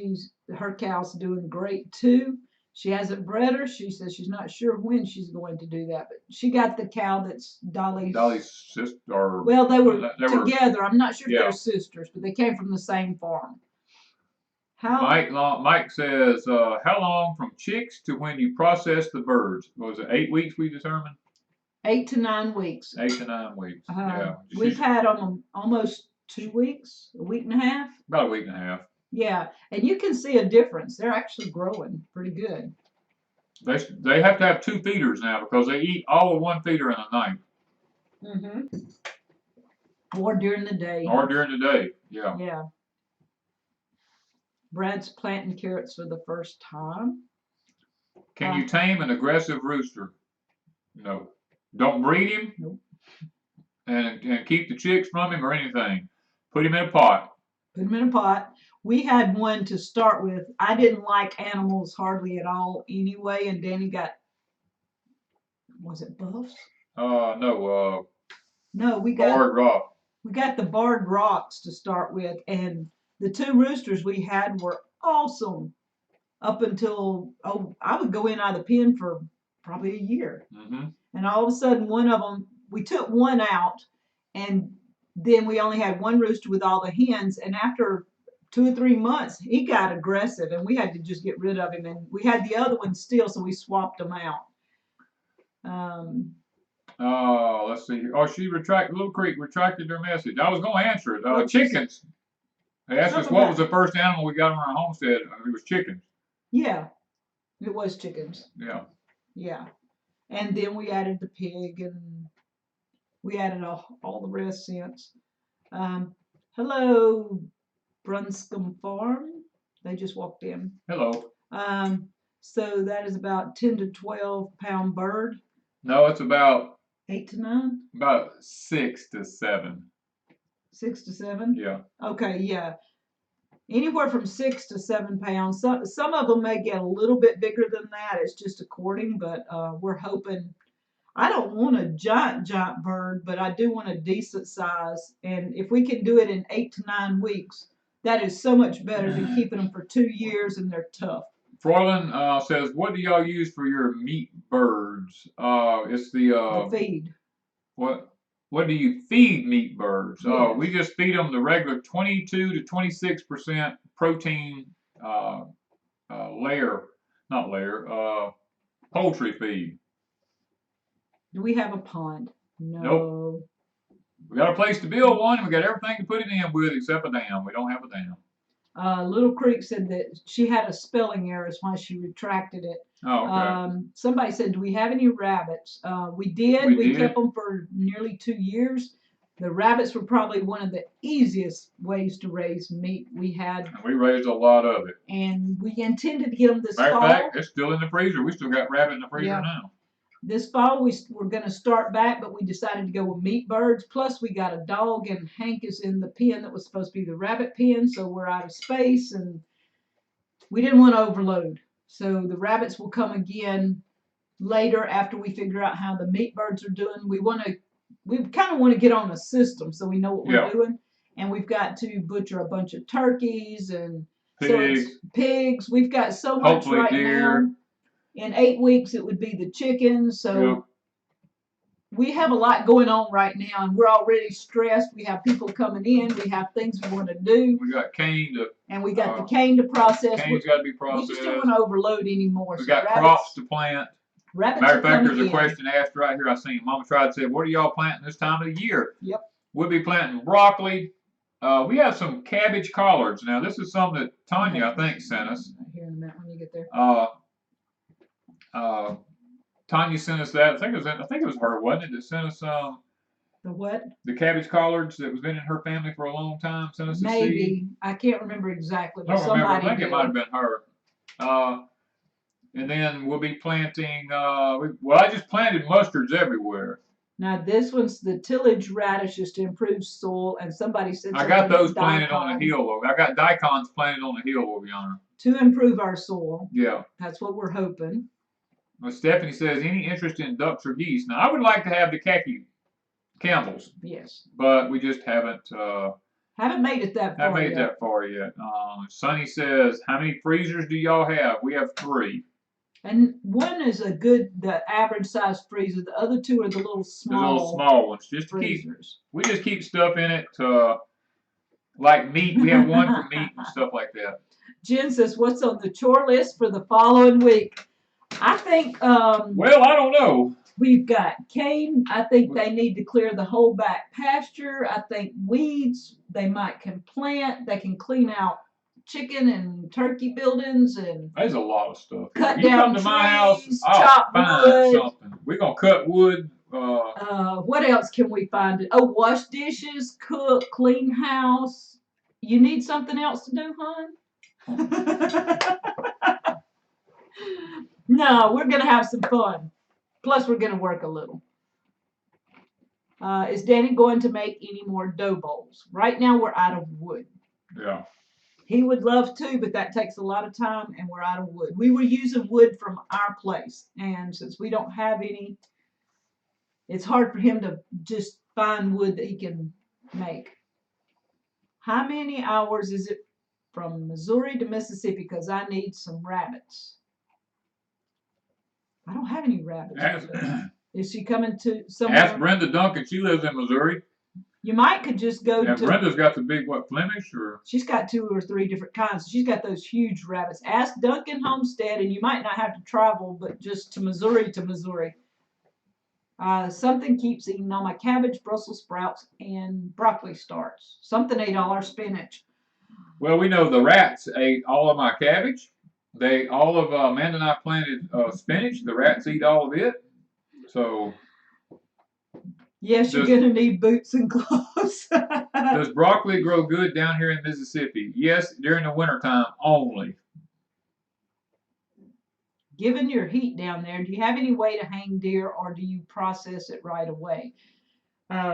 Speaker 2: her cow's doing great too. She hasn't bred her. She says she's not sure when she's going to do that, but she got the cow that's Dolly's
Speaker 1: sister.
Speaker 2: Well, they were together. I'm not sure if they're sisters, but they came from the same farm.
Speaker 1: Mike says, how long from chicks to when you process the birds? Was it 8 weeks we determined?
Speaker 2: 8 to 9 weeks.
Speaker 1: 8 to 9 weeks. Yeah.
Speaker 2: We've had them almost 2 weeks, a week and a half.
Speaker 1: About a week and a half.
Speaker 2: Yeah, and you can see a difference. They're actually growing pretty good.
Speaker 1: They have to have 2 feeders now because they eat all of 1 feeder in the night.
Speaker 2: Or during the day.
Speaker 1: Yeah.
Speaker 2: Yeah. Brad's planting carrots for the first time.
Speaker 1: Can you tame an aggressive rooster? No. Don't breed him.
Speaker 2: Nope.
Speaker 1: And keep the chicks from him or anything. Put him in a pot.
Speaker 2: Put him in a pot. We had one to start with. I didn't like animals hardly at all anyway, and Danny got, was it buffs?
Speaker 1: No,
Speaker 2: No, we
Speaker 1: Barred Rock.
Speaker 2: got the barred rocks to start with, and the 2 roosters we had were awesome up until, oh, I would go in out of the pen for probably a year.
Speaker 1: Mm-hmm.
Speaker 2: And all of a sudden, one of them, we took one out, and then we only had one rooster with all the hens. And after 2 or 3 months, he got aggressive, and we had to just get rid of him. And we had the other one still, so we swapped them out.
Speaker 1: Let's see. Oh, Little Creek retracted their message. I was going to answer it. Chickens. They asked us what was the first animal we got on our homestead. It was chickens.
Speaker 2: Yeah, it was chickens.
Speaker 1: Yeah.
Speaker 2: Yeah. And then we added the pig, and we added all the rest since. Hello, Brunscombe Farm. They just walked in.
Speaker 1: Hello.
Speaker 2: So that is about 10 to 12 pound bird.
Speaker 1: No, it's about
Speaker 2: 8 to 9.
Speaker 1: About 6 to 7.
Speaker 2: 6 to 7.
Speaker 1: Yeah.
Speaker 2: Okay. Yeah. Anywhere from 6 to 7 pounds. Some of them may get a little bit bigger than that. It's just according, but we're hoping. I don't want a giant bird, but I do want a decent size. And if we can do it in 8 to 9 weeks, that is so much better than keeping them for 2 years and they're tough.
Speaker 1: Froylan says, "What do y'all use for your meat birds?" It's the
Speaker 2: feed.
Speaker 1: What do you feed meat birds?
Speaker 2: Yes.
Speaker 1: We just feed them the regular 22 to 26% protein poultry feed.
Speaker 2: Do we have a pond? No.
Speaker 1: Nope. We got a place to build one, and we got everything to put it in with except a dam. We don't have a dam.
Speaker 2: Little Creek said that she had a spelling error, that's why she retracted it.
Speaker 1: Oh, okay.
Speaker 2: Somebody said, do we have any rabbits? We did. We kept them for nearly 2 years. The rabbits were probably one of the easiest ways to raise meat we had.
Speaker 1: And we raised a lot of it.
Speaker 2: And we intended to get them this fall.
Speaker 1: Matter of fact, it's still in the freezer. We still got rabbit in the freezer now.
Speaker 2: This fall, we're going to start back, but we decided to go with meat birds. Plus, we got a dog, and Hank is in the pen that was supposed to be the rabbit pen, so we're out of space, and we didn't want to overload. So the rabbits will come again later after we figure out how the meat birds are doing. We kind of want to get on a system so we know what we're doing, and we've got to butcher a bunch of turkeys and pigs. We've got so much right now. In 8 weeks, it would be the chickens. So we have a lot going on right now, and we're already stressed. We have people coming in. We have things we want to do.
Speaker 1: We got cane to.
Speaker 2: And we got the cane to process.
Speaker 1: Cane's got to be processed.
Speaker 2: We just don't want to overload anymore.
Speaker 1: We got crops to plant. Matter of fact, there's a question asked right here. I seen Mama tried to say, "What are y'all planting this time of the year?"
Speaker 2: Yep.
Speaker 1: We'll be planting broccoli. We have some cabbage collards. Now, this is something that Tanya, I think, sent us.
Speaker 2: Here in a minute when you get there.
Speaker 1: Tanya sent us that. I think it was her, wasn't it, that sent us
Speaker 2: the what?
Speaker 1: The cabbage collards that was been in her family for a long time. Sent us a seed.
Speaker 2: Maybe. I can't remember exactly.
Speaker 1: But I don't remember. I think it might have been her. And then we'll be planting. I just planted mustards everywhere.
Speaker 2: Now this one's the tillage radishes to improve soil, and somebody said
Speaker 1: I got those planted on the hill. I got daikons planted on the hill over yonder.
Speaker 2: To improve our soil.
Speaker 1: Yeah.
Speaker 2: That's what we're hoping.
Speaker 1: Well, Stephanie says, any interest in ducks or geese? Now, I would like to have the khaki Campbells.
Speaker 2: Yes.
Speaker 1: But we just haven't
Speaker 2: made it that far.
Speaker 1: Haven't made it that far yet. Sonny says, how many freezers do y'all have? We have 3.
Speaker 2: And one is the average size freezer. The other 2 are the little small.
Speaker 1: The little small ones. Just to we just keep stuff in it like meat. We have one for meat and stuff like that.
Speaker 2: Jen says, what's on the chore list for the following week? I think.
Speaker 1: Well, I don't know.
Speaker 2: We've got cane. I think they need to clear the whole back pasture. I think weeds they can plant. They can clean out chicken and turkey buildings and.
Speaker 1: There's a lot of stuff.
Speaker 2: Cut down trees,
Speaker 1: my house,
Speaker 2: chop wood.
Speaker 1: Something. We're gonna cut wood.
Speaker 2: What else can we find? Oh, wash dishes, cook, clean house. You need something else to do, hon? No, we're gonna have some fun. Plus, we're gonna work a little. Is Danny going to make any more dough bowls? Right now, we're out of wood.
Speaker 1: Yeah.
Speaker 2: He would love to, but that takes a lot of time, and we're out of wood. We were using wood from our place, and since we don't have any, it's hard for him to just find wood that he can make. How many hours is it from Missouri to Mississippi? Because I need some rabbits. I don't have any rabbits. Is she coming to somewhere?
Speaker 1: Ask Brenda Duncan. She lives in Missouri.
Speaker 2: You might could just go to.
Speaker 1: Brenda's got the big, what, Flemish or?
Speaker 2: She's got 2 or 3 different kinds. She's got those huge rabbits. Ask Duncan Homestead, and you might not have to travel, but just to Missouri something keeps eating all my cabbage, Brussels sprouts, and broccoli starts. Something ate all our spinach.
Speaker 1: Well, we know the rats ate all of my cabbage. All of Amanda and I planted spinach. The rats eat all of it. So.
Speaker 2: Yes, you're going to need boots and gloves.
Speaker 1: Does broccoli grow good down here in Mississippi? Yes, during the wintertime only.
Speaker 2: Given your heat down there, do you have any way to hang deer, or do you process it right away?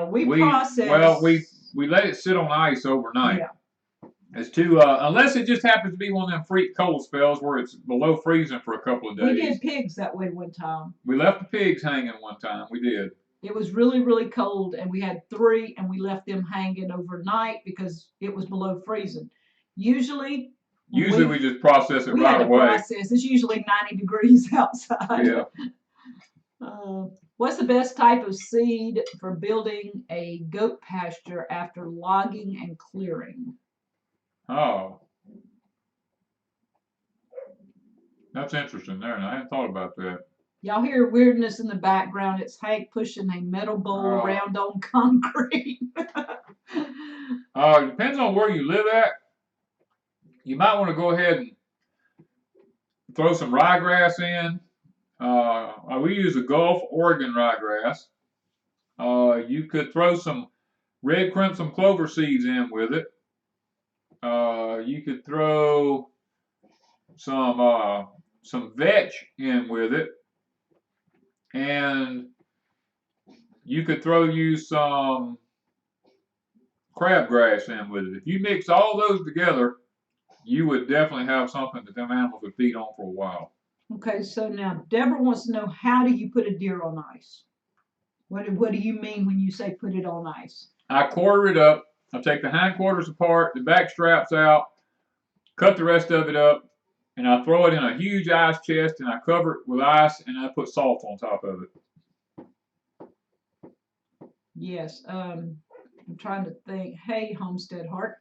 Speaker 2: We process.
Speaker 1: Well, we let it sit on ice overnight.
Speaker 2: Yeah.
Speaker 1: It's too unless it just happens to be one of them freak cold spells where it's below freezing for a couple of days.
Speaker 2: We did pigs that way one time.
Speaker 1: We left the pigs hanging one time. We did.
Speaker 2: It was really, really cold, and we had 3, and we left them hanging overnight because it was below freezing. Usually we just process it right away. Process. It's usually 90 degrees outside.
Speaker 1: Yeah.
Speaker 2: What's the best type of seed for building a goat pasture after logging and clearing?
Speaker 1: Oh. That's interesting there, and I hadn't thought about that.
Speaker 2: Y'all hear weirdness in the background. It's Hank pushing a metal bowl around on concrete.
Speaker 1: Depends on where you live at. You might want to go ahead and throw some ryegrass in. We use a Gulf Oregon ryegrass. You could throw some red crimson clover seeds in with it. You could throw some vetch in with it. And you could use some crabgrass in with it. If you mix all those together, you would definitely have something that them animals would feed on for a while.
Speaker 2: Okay, so now Deborah wants to know, how do you put a deer on ice? What do you mean when you say put it on ice?
Speaker 1: I quarter it up. I take the hindquarters apart, the back straps out, cut the rest of it up, and I throw it in a huge ice chest, and I cover it with ice, and I put salt on top of it.
Speaker 2: Yes. I'm trying to think. Hey, Homestead Heart.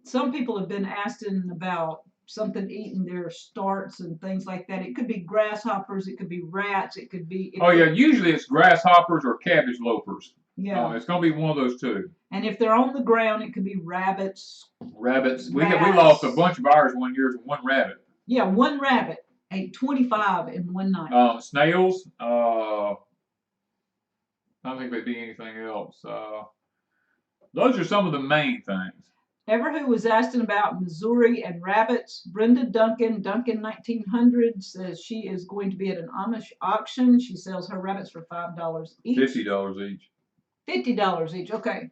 Speaker 2: Some people have been asking about something eating their starts and things like that. It could be grasshoppers. It could be rats. It could be.
Speaker 1: Usually it's grasshoppers or cabbage lopers.
Speaker 2: Yeah.
Speaker 1: It's going to be one of those two.
Speaker 2: And if they're on the ground, it could be rabbits.
Speaker 1: Rabbits. We lost a bunch of ours one year to one rabbit.
Speaker 2: Yeah, one rabbit ate 25 in one night.
Speaker 1: Snails. I don't think they'd be anything else. Those are some of the main things.
Speaker 2: Everwho was asking about Missouri and rabbits. Brenda Duncan 1900 says she is going to be at an Amish auction. She sells her rabbits for $5 each.
Speaker 1: $50 each.
Speaker 2: $50 each. Okay.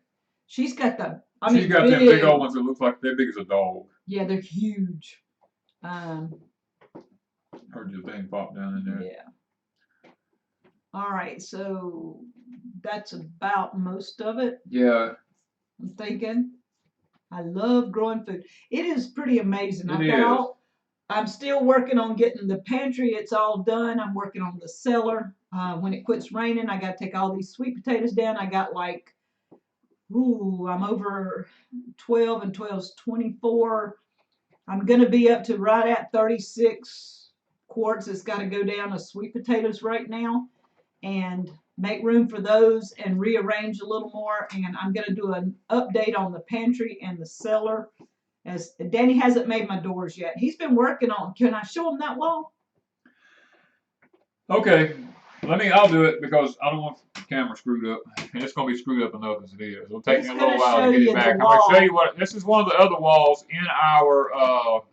Speaker 2: She's got them
Speaker 1: big old ones that look like they're big as a dog.
Speaker 2: Yeah, they're huge.
Speaker 1: Heard your thing pop down in there.
Speaker 2: Yeah. All right, so that's about most of it.
Speaker 1: Yeah.
Speaker 2: I'm thinking. I love growing food. It is pretty amazing. I'm still working on getting the pantry. It's all done. I'm working on the cellar. When it quits raining, I got to take all these sweet potatoes down. I got I'm over 12, and 12's 24. I'm going to be up to right at 36 quarts. It's got to go down of sweet potatoes right now, and make room for those and rearrange a little more. And I'm going to do an update on the pantry and the cellar, as Danny hasn't made my doors yet. He's been working on. Can I show him that wall?
Speaker 1: Okay. I'll do it because I don't want the camera screwed up. And it's going to be screwed up enough as it is. It'll take me a little while to get it back. I'm going to show you this is one of the other walls in our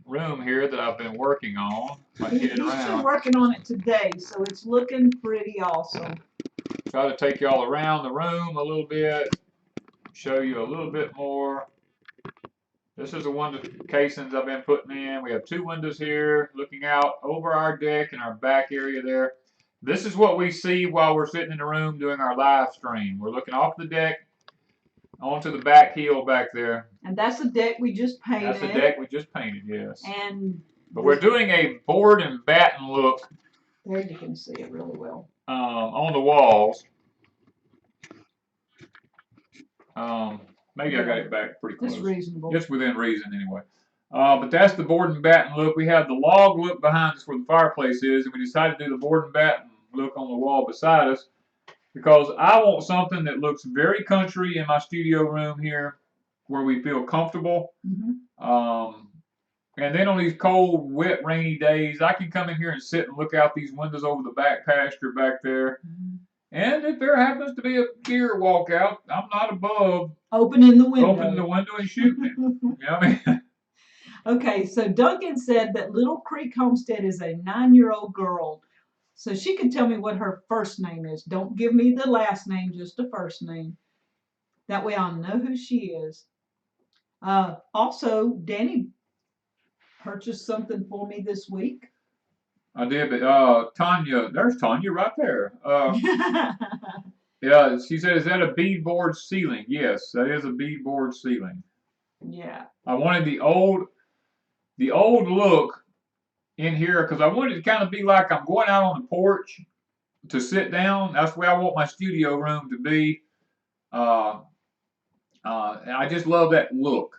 Speaker 1: room here that I've been working on.
Speaker 2: He's been working on it today, so it's looking pretty awesome.
Speaker 1: Try to take y'all around the room a little bit, show you a little bit more. This is the one of the casings I've been putting in. We have 2 windows here looking out over our deck and our back area there. This is what we see while we're sitting in the room doing our live stream. We're looking off the deck onto the back hill back there.
Speaker 2: And that's the deck we just painted.
Speaker 1: That's the deck we just painted, yes. But we're doing a board and batten look.
Speaker 2: There you can see it really well.
Speaker 1: On the walls. Maybe I got it back pretty close.
Speaker 2: It's reasonable.
Speaker 1: Just within reason, anyway. But that's the board and batten look. We have the log look behind us where the fireplace is, and we decided to do the board and batten look on the wall beside us because I want something that looks very country in my studio room here where we feel comfortable. And then on these cold, wet, rainy days, I can come in here and sit and look out these windows over the back pasture back there. And if there happens to be a deer walk out, I'm not above
Speaker 2: opening the window.
Speaker 1: Opening the window and shooting it. You know what I mean?
Speaker 2: Okay, so Duncan said that Little Creek Homestead is a 9-year-old girl. So she can tell me what her first name is. Don't give me the last name, just the first name. That way I'll know who she is. Also, Danny purchased something for me this week.
Speaker 1: I did, but Tanya, there's Tanya right there. Yeah, she said, is that a beadboard ceiling? Yes, that is a beadboard ceiling.
Speaker 2: Yeah.
Speaker 1: I wanted the old look in here because I wanted it to kind of be like I'm going out on the porch to sit down. That's the way I want my studio room to be. And I just love that look.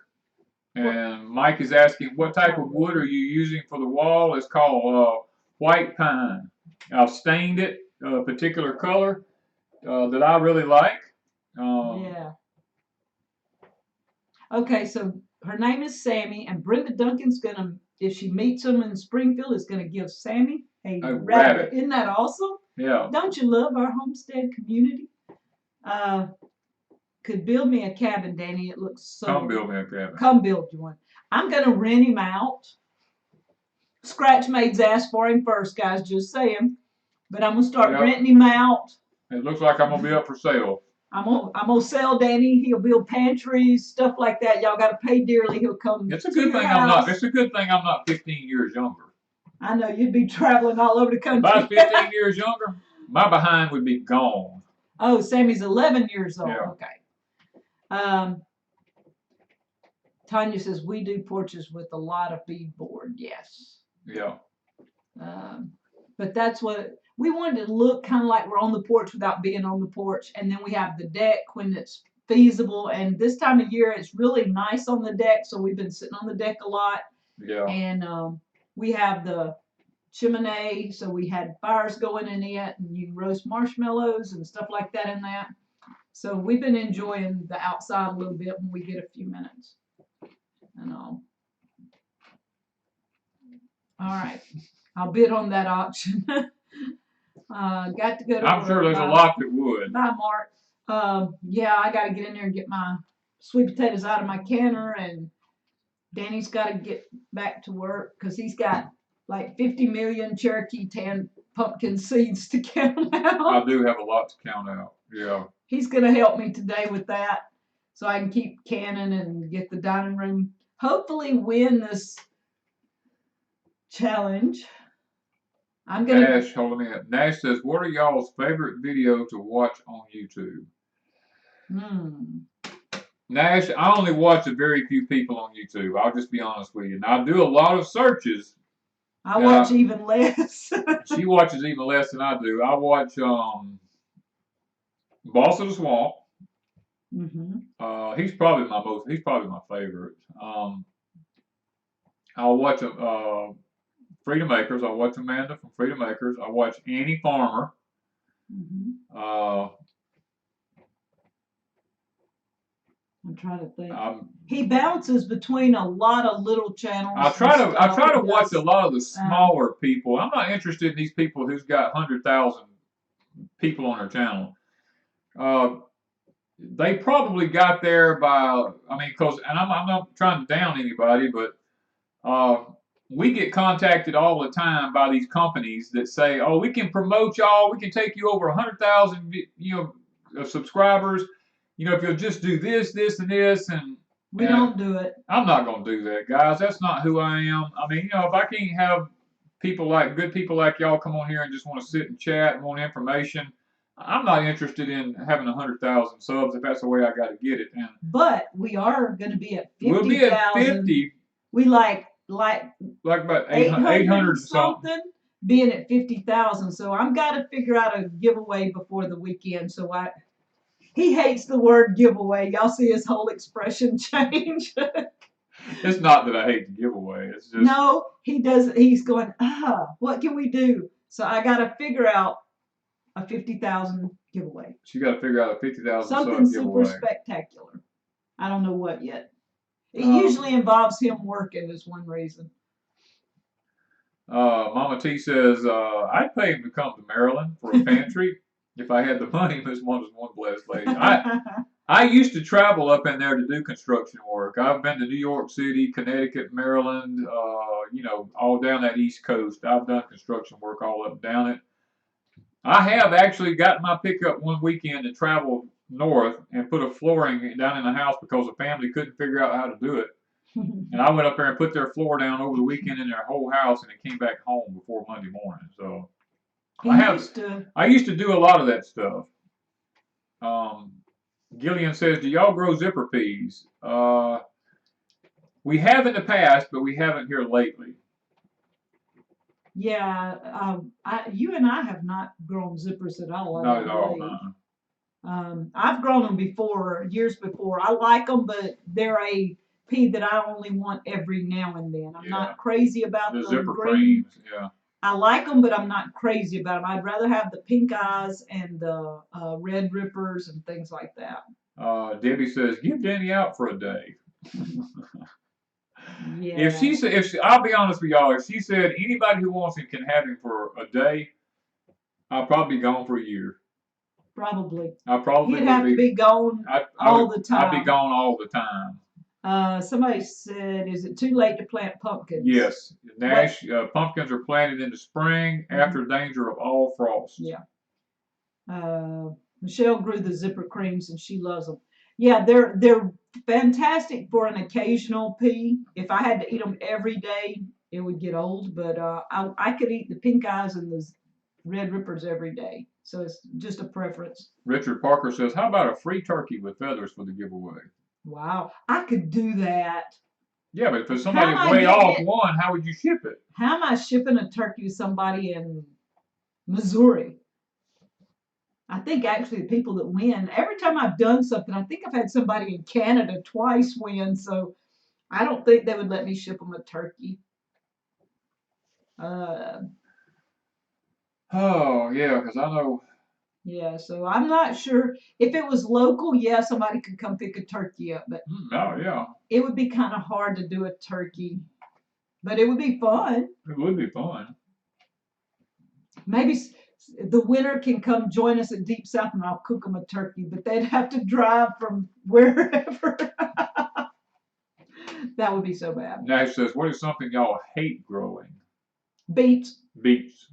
Speaker 1: And Mike is asking, what type of wood are you using for the wall? It's called white pine. I've stained it a particular color that I really like.
Speaker 2: Yeah. Okay, so her name is Sammy, and Brenda Duncan's gonna, if she meets him in Springfield, is gonna give Sammy a rabbit. Isn't that awesome?
Speaker 1: Yeah.
Speaker 2: Don't you love our homestead community? Could build me a cabin, Danny. It looks so.
Speaker 1: Come build me a cabin.
Speaker 2: Come build you one. I'm gonna rent him out. Scratch Maid's asked for him first, guys. Just saying. But I'm gonna start renting him out.
Speaker 1: It looks like I'm gonna be up for sale.
Speaker 2: I'm gonna sell Danny. He'll build pantries, stuff like that. Y'all gotta pay dearly. He'll come.
Speaker 1: It's a good thing I'm not. It's a good thing I'm not 15 years younger.
Speaker 2: I know you'd be traveling all over the country.
Speaker 1: If I was 15 years younger, my behind would be gone.
Speaker 2: Oh, Sammy's 11 years old.
Speaker 1: Yeah.
Speaker 2: Okay. Tanya says we do porches with a lot of beadboard. Yes.
Speaker 1: Yeah.
Speaker 2: But that's what we wanted to look kind of like we're on the porch without being on the porch. And then we have the deck when it's feasible. And this time of year, it's really nice on the deck. So we've been sitting on the deck a lot.
Speaker 1: Yeah.
Speaker 2: And we have the chimney. So we had fires going in it, and you can roast marshmallows and stuff like that in that. So we've been enjoying the outside a little bit when we get a few minutes. And all right. I'll bid on that auction. Got to go to
Speaker 1: I'm
Speaker 2: work.
Speaker 1: sure there's a lot that would.
Speaker 2: Bye, Mark. Yeah, I got to get in there and get my sweet potatoes out of my canner, and Danny's got to get back to work because he's got like 50 million Cherokee tan pumpkin seeds to count out.
Speaker 1: I do have a lot to count out. Yeah.
Speaker 2: He's going to help me today with that so I can keep canning and get the dining room. Hopefully win this challenge. I'm going to...
Speaker 1: Nash, hold on a minute. Nash says, what are y'all's favorite video to watch on YouTube? Nash, I only watch a very few people on YouTube. I'll just be honest with you. Now, I do a lot of searches.
Speaker 2: I watch even less.
Speaker 1: She watches even less than I do. I watch Boss of the Swamp. He's probably my favorite. I'll watch Freedom Makers. I watch Amanda from Freedom Makers. I watch Annie Farmer.
Speaker 2: I'm trying to think. He bounces between a lot of little channels.
Speaker 1: I try to watch a lot of the smaller people. I'm not interested in these people who's got 100,000 people on their channel. They probably got there by, and I'm not trying to down anybody, but we get contacted all the time by these companies that say, oh, we can promote y'all, we can take you over 100,000, subscribers, if you'll just do this, this, and this, and
Speaker 2: We don't do it.
Speaker 1: I'm not going to do that, guys. That's not who I am. I mean, if I can't have good people like y'all come on here and just want to sit and chat and want information, I'm not interested in having 100,000 subs if that's the way I got to get it. And
Speaker 2: but we are going to be at 50,000.
Speaker 1: We'll be at 50.
Speaker 2: We like
Speaker 1: about 800
Speaker 2: something. Being at 50,000. So I've got to figure out a giveaway before the weekend. So he hates the word giveaway. Y'all see his whole expression change.
Speaker 1: It's not that I hate the giveaway. It's just
Speaker 2: no, he does. He's going, what can we do? So I got to figure out a 50,000 giveaway.
Speaker 1: You got to figure out a 50,000
Speaker 2: something
Speaker 1: super
Speaker 2: spectacular. I don't know what yet. It usually involves him working is one reason.
Speaker 1: Mama T says, I'd pay him to come to Maryland for a pantry if I had the money. Miss Wanda's one blessed lady. I used to travel up in there to do construction work. I've been to New York City, Connecticut, Maryland, all down that East Coast. I've done construction work all up and down it. I have actually got my pickup one weekend and traveled north and put a flooring down in the house because the family couldn't figure out how to do it. And I went up there and put their floor down over the weekend in their whole house, and it came back home before Monday morning. So I used to do a lot of that stuff. Gillian says, "Do y'all grow zipper peas?" We have in the past, but we haven't here lately.
Speaker 2: Yeah, you and I have not grown zippers at all.
Speaker 1: Not at all.
Speaker 2: I've grown them before, years before. I like them, but they're a pea that I only want every now and then. I'm not crazy about the
Speaker 1: zipper
Speaker 2: green.
Speaker 1: creams. Yeah.
Speaker 2: I like them, but I'm not crazy about them. I'd rather have the pink eyes and the red rippers and things like that.
Speaker 1: Debbie says, "Give Danny out for a day."
Speaker 2: Yeah.
Speaker 1: I'll be honest with y'all, if she said anybody who wants him can have him for a day, I'll probably be gone for a year.
Speaker 2: Probably.
Speaker 1: You'd
Speaker 2: have to be gone all the time.
Speaker 1: I'd be gone all the time.
Speaker 2: Somebody said, is it too late to plant pumpkins?
Speaker 1: Yes. Pumpkins are planted in the spring after danger of all frost.
Speaker 2: Yeah. Michelle grew the zipper creams and she loves them. Yeah, they're fantastic for an occasional pea. If I had to eat them every day, it would get old. But I could eat the pink eyes and the red rippers every day. So it's just a preference.
Speaker 1: Richard Parker says, "How about a free turkey with feathers for the giveaway?"
Speaker 2: Wow, I could do that.
Speaker 1: Yeah, but for somebody way off one, how would you ship it?
Speaker 2: How am I shipping a turkey to somebody in Missouri? I think actually the people that win, every time I've done something, I think I've had somebody in Canada twice win, so I don't think they would let me ship them a turkey.
Speaker 1: Oh, yeah, because I know.
Speaker 2: Yeah, so I'm not sure. If it was local, yeah, somebody could come pick a turkey up, but it would be kind of hard to do a turkey, but it would be fun.
Speaker 1: It would be fun.
Speaker 2: Maybe the winner can come join us at Deep South and I'll cook them a turkey, but they'd have to drive from wherever. That would be so bad.
Speaker 1: Nash says, "What is something y'all hate growing?"
Speaker 2: Beets.
Speaker 1: Beets.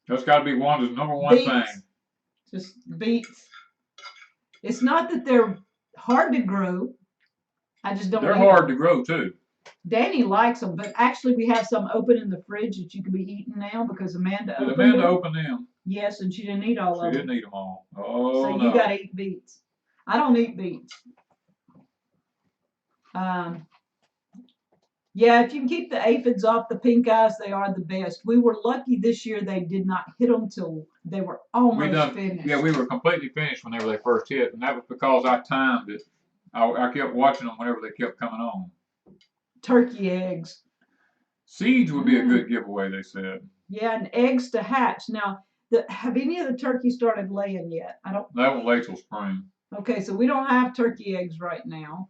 Speaker 1: That's got to be Wanda's number one thing.
Speaker 2: Just beets. It's not that they're hard to grow. I just don't.
Speaker 1: They're hard to grow too.
Speaker 2: Danny likes them, but actually we have some open in the fridge that you can be eating now because Amanda opened them.
Speaker 1: Amanda opened them?
Speaker 2: Yes, and she didn't eat all of them.
Speaker 1: She didn't eat them all. Oh,
Speaker 2: so you got to eat beets. I don't eat beets. Yeah, if you can keep the aphids off the pink eyes, they are the best. We were lucky this year they did not hit them till they were almost finished.
Speaker 1: Yeah, we were completely finished whenever they first hit, and that was because I timed it. I kept watching them whenever they kept coming on.
Speaker 2: Turkey eggs.
Speaker 1: Seeds would be a good giveaway, they said.
Speaker 2: Yeah, and eggs to hatch. Now, have any of the turkeys started laying yet? I don't.
Speaker 1: That won't lay till spring.
Speaker 2: Okay, so we don't have turkey eggs right now.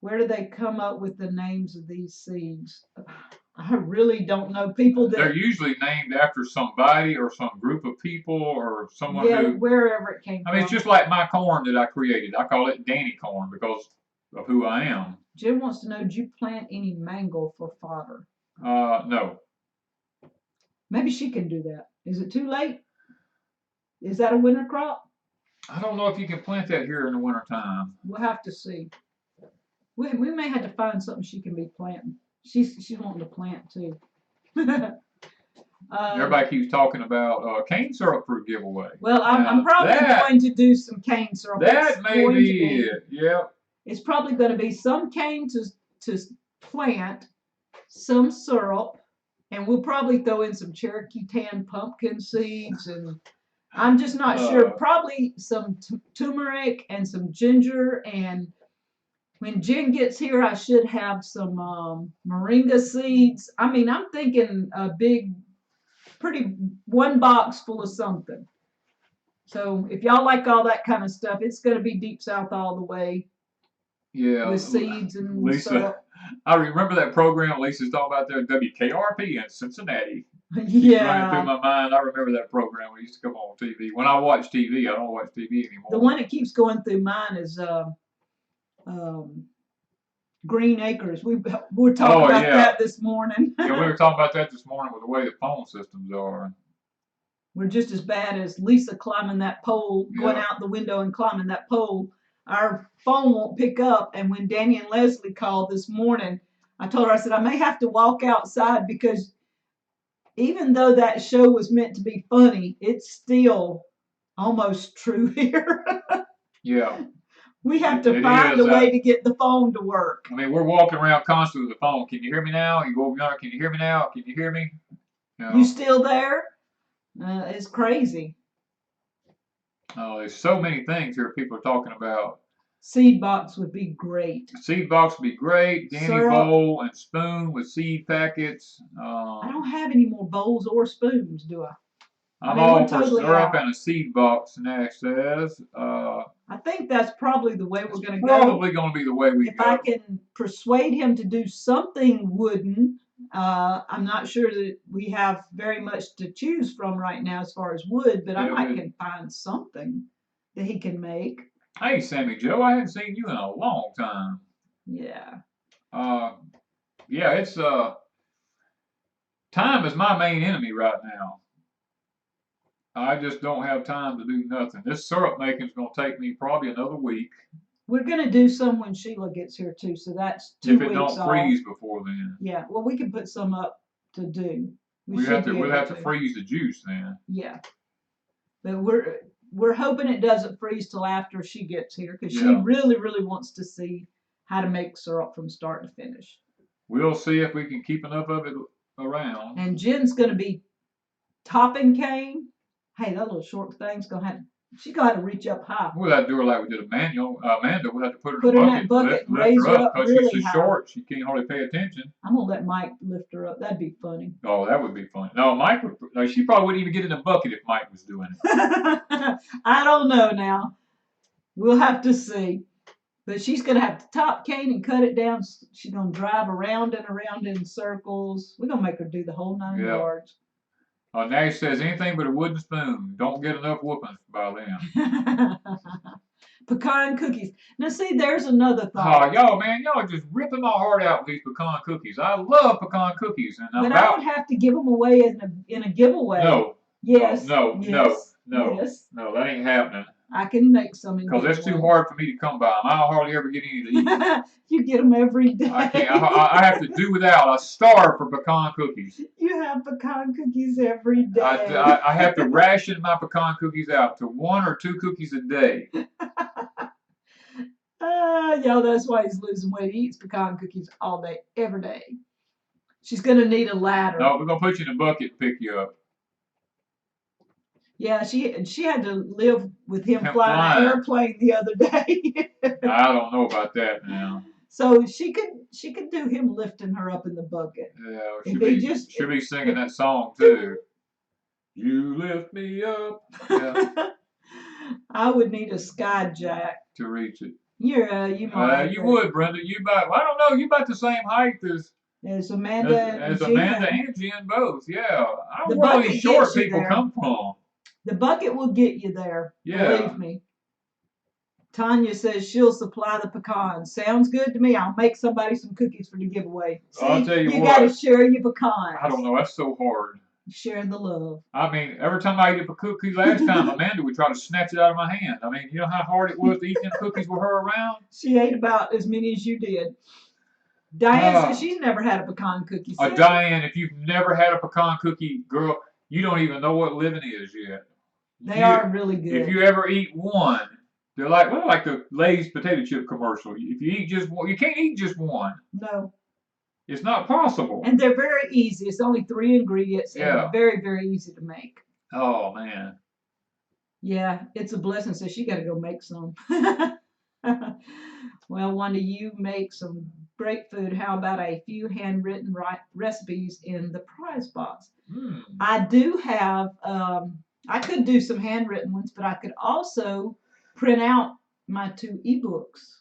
Speaker 2: Where do they come up with the names of these seeds? I really don't know. They're
Speaker 1: usually named after somebody or some group of people or someone
Speaker 2: wherever it came from.
Speaker 1: I mean, it's just like my corn that I created. I call it Danny corn because of who I am.
Speaker 2: Jim wants to know, did you plant any mango for fodder?
Speaker 1: No.
Speaker 2: Maybe she can do that. Is it too late? Is that a winter crop?
Speaker 1: I don't know if you can plant that here in the wintertime.
Speaker 2: We'll have to see. We may have to find something she can be planting. She's wanting to plant too.
Speaker 1: Everybody keeps talking about cane syrup for a giveaway.
Speaker 2: Well, I'm probably going to do some cane syrup.
Speaker 1: That may be it. Yeah.
Speaker 2: It's probably going to be some cane to plant, some syrup, and we'll probably throw in some Cherokee tan pumpkin seeds, and I'm just not sure. Probably some turmeric and some ginger, and when Jen gets here, I should have some moringa seeds. I mean, I'm thinking a big, pretty one box full of something. So if y'all like all that kind of stuff, it's going to be Deep South all the way.
Speaker 1: Yeah.
Speaker 2: With seeds and
Speaker 1: Lisa,
Speaker 2: syrup.
Speaker 1: I remember that program Lisa's talking about there, WKRP in Cincinnati.
Speaker 2: Yeah.
Speaker 1: Running through my mind, I remember that program. It used to come on TV. When I watch TV, I don't watch TV anymore.
Speaker 2: The one that keeps going through mine is Green Acres. We were talking about that this morning.
Speaker 1: Yeah, we were talking about that this morning with the way the phone systems are.
Speaker 2: We're just as bad as Lisa climbing that pole, going out the window and climbing that pole. Our phone won't pick up. And when Danny and Leslie called this morning, I told her, I said, I may have to walk outside because even though that show was meant to be funny, it's still almost true here. Yeah. We have to find a way to get the phone to work.
Speaker 1: I mean, we're walking around constantly with the phone. Can you hear me now? You go over yonder. Can you hear me now? Can you hear me?
Speaker 2: You still there? It's crazy.
Speaker 1: Oh, there's so many things here people are talking about.
Speaker 2: Seed box would be great.
Speaker 1: Seed box would be great. Danny bowl and spoon with seed packets.
Speaker 2: I don't have any more bowls or spoons, do I?
Speaker 1: I'm all for syrup and a seed box, Nash says.
Speaker 2: I think that's probably the way we're going to go.
Speaker 1: Probably going to be the way we go.
Speaker 2: If I can persuade him to do something wooden, I'm not sure that we have very much to choose from right now as far as wood, but I might can find something that he can make.
Speaker 1: Hey, Sammy Joe, I haven't seen you in a long time.
Speaker 2: Yeah.
Speaker 1: Yeah, it's time is my main enemy right now. I just don't have time to do nothing. This syrup making is going to take me probably another week.
Speaker 2: We're going to do some when Sheila gets here too, so that's 2 weeks off.
Speaker 1: If it don't freeze before then.
Speaker 2: Yeah, well, we can put some up to do.
Speaker 1: We'll have to freeze the juice then.
Speaker 2: Yeah, but we're hoping it doesn't freeze till after she gets here because she really, really wants to see how to make syrup from start to finish.
Speaker 1: We'll see if we can keep enough of it around.
Speaker 2: And Jen's going to be topping cane. Hey, that little short thing's going to have, she's going to have to reach up high.
Speaker 1: We'll have to do her like we did Amanda. We'll have to put her
Speaker 2: in that bucket and raise her up
Speaker 1: because
Speaker 2: really
Speaker 1: she's so short, she can't hardly pay attention.
Speaker 2: I'm going to let Mike lift her up. That'd be funny.
Speaker 1: Oh, that would be funny. No, Mike would, she probably wouldn't even get in the bucket if Mike was doing it.
Speaker 2: I don't know now. We'll have to see. But she's going to have to top cane and cut it down. She's going to drive around and around in circles. We're going to make her do the whole 9 yards.
Speaker 1: Nash says anything but a wooden spoon. Don't get enough whoopings by them.
Speaker 2: Pecan cookies. Now, see, there's another thought.
Speaker 1: Oh, y'all are just ripping my heart out with these pecan cookies. I love pecan cookies. And
Speaker 2: but I would have to give them away in a giveaway.
Speaker 1: No.
Speaker 2: Yes.
Speaker 1: No,
Speaker 2: yes.
Speaker 1: No, that ain't happening.
Speaker 2: I can make some.
Speaker 1: Because that's too hard for me to come by them. I hardly ever get any to eat.
Speaker 2: You get them every day.
Speaker 1: I can't. I have to do without. I starve for pecan cookies.
Speaker 2: You have pecan cookies every day.
Speaker 1: I have to ration my pecan cookies out to 1 or 2 cookies a day.
Speaker 2: Yo, that's why he's losing weight. He eats pecan cookies all day, every day. She's going to need a ladder.
Speaker 1: No, we're going to put you in a bucket and pick you up.
Speaker 2: Yeah, she had to live with him flying an airplane the other day.
Speaker 1: I don't know about that now.
Speaker 2: So she could do him lifting her up in the bucket.
Speaker 1: Yeah, she'll be singing that song too. You lift me up. Yeah.
Speaker 2: I would need a sky jack
Speaker 1: to reach it.
Speaker 2: You might.
Speaker 1: You would, Brenda. I don't know. You about the same height
Speaker 2: as Amanda
Speaker 1: and Jen both. Yeah. I don't know where these short people come from.
Speaker 2: The bucket will get you there.
Speaker 1: Yeah.
Speaker 2: Believe me. Tanya says she'll supply the pecans. Sounds good to me. I'll make somebody some cookies for the giveaway. See,
Speaker 1: I'll tell you what.
Speaker 2: You got to share your pecans.
Speaker 1: I don't know. That's so hard.
Speaker 2: Sharing the love.
Speaker 1: I mean, every time I ate a cookie last time, Amanda would try to snatch it out of my hand. I mean, you know how hard it was to eat them cookies with her around?
Speaker 2: She ate about as many as you did. Diane says she's never had a pecan cookie.
Speaker 1: Diane, if you've never had a pecan cookie, girl, you don't even know what living is yet.
Speaker 2: They are really good.
Speaker 1: If you ever eat one, they're like, well, like the Lay's potato chip commercial. If you eat just one, you can't eat just one.
Speaker 2: No.
Speaker 1: It's not possible.
Speaker 2: And they're very easy. It's only 3 ingredients and very, very easy to make.
Speaker 1: Oh, man.
Speaker 2: Yeah, it's a blessing. So she got to go make some. Well, Wanda, you make some great food. How about a few handwritten recipes in the prize box? I do have, I could do some handwritten ones, but I could also print out my 2 ebooks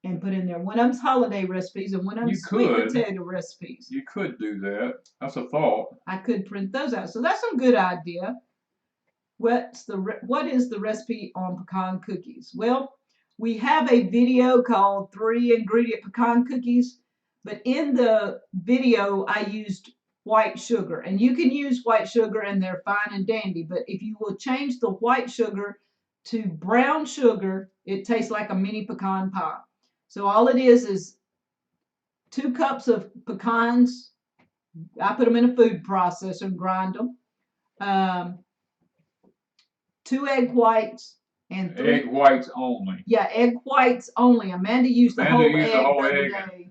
Speaker 2: and put in there. One of them's holiday recipes and one of them's sweet potato recipes.
Speaker 1: You could do that. That's a thought.
Speaker 2: I could print those out. So that's a good idea. What is the recipe on pecan cookies? Well, we have a video called 3 ingredient pecan cookies, but in the video I used white sugar, and you can use white sugar and they're fine and dandy, but if you will change the white sugar to brown sugar, it tastes like a mini pecan pie. So all it is 2 cups of pecans. I put them in a food processor and grind them. 2 egg whites and 3
Speaker 1: egg whites only.
Speaker 2: Yeah, egg whites only. Amanda used the whole egg the other day.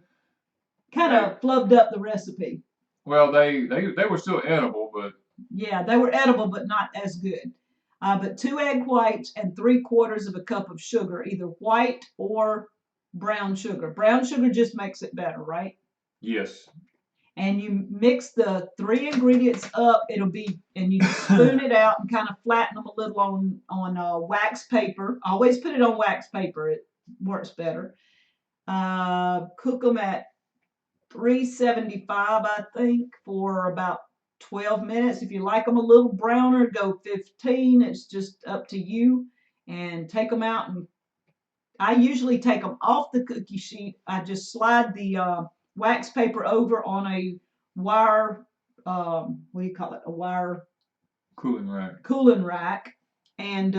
Speaker 2: Kind of flubbed up the recipe.
Speaker 1: Well, they were still edible, but
Speaker 2: yeah, they were edible, but not as good. But 2 egg whites and 3/4 of a cup of sugar, either white or brown sugar. Brown sugar just makes it better, right?
Speaker 1: Yes.
Speaker 2: And you mix the 3 ingredients up. It'll be, and you spoon it out and kind of flatten them a little on wax paper. Always put it on wax paper. It works better. Cook them at 375, I think, for about 12 minutes. If you like them a little browner, go 15. It's just up to you. And take them out, and I usually take them off the cookie sheet. I just slide the wax paper over on a wire, what do you call it? A wire
Speaker 1: cooling rack.
Speaker 2: Cooling rack, and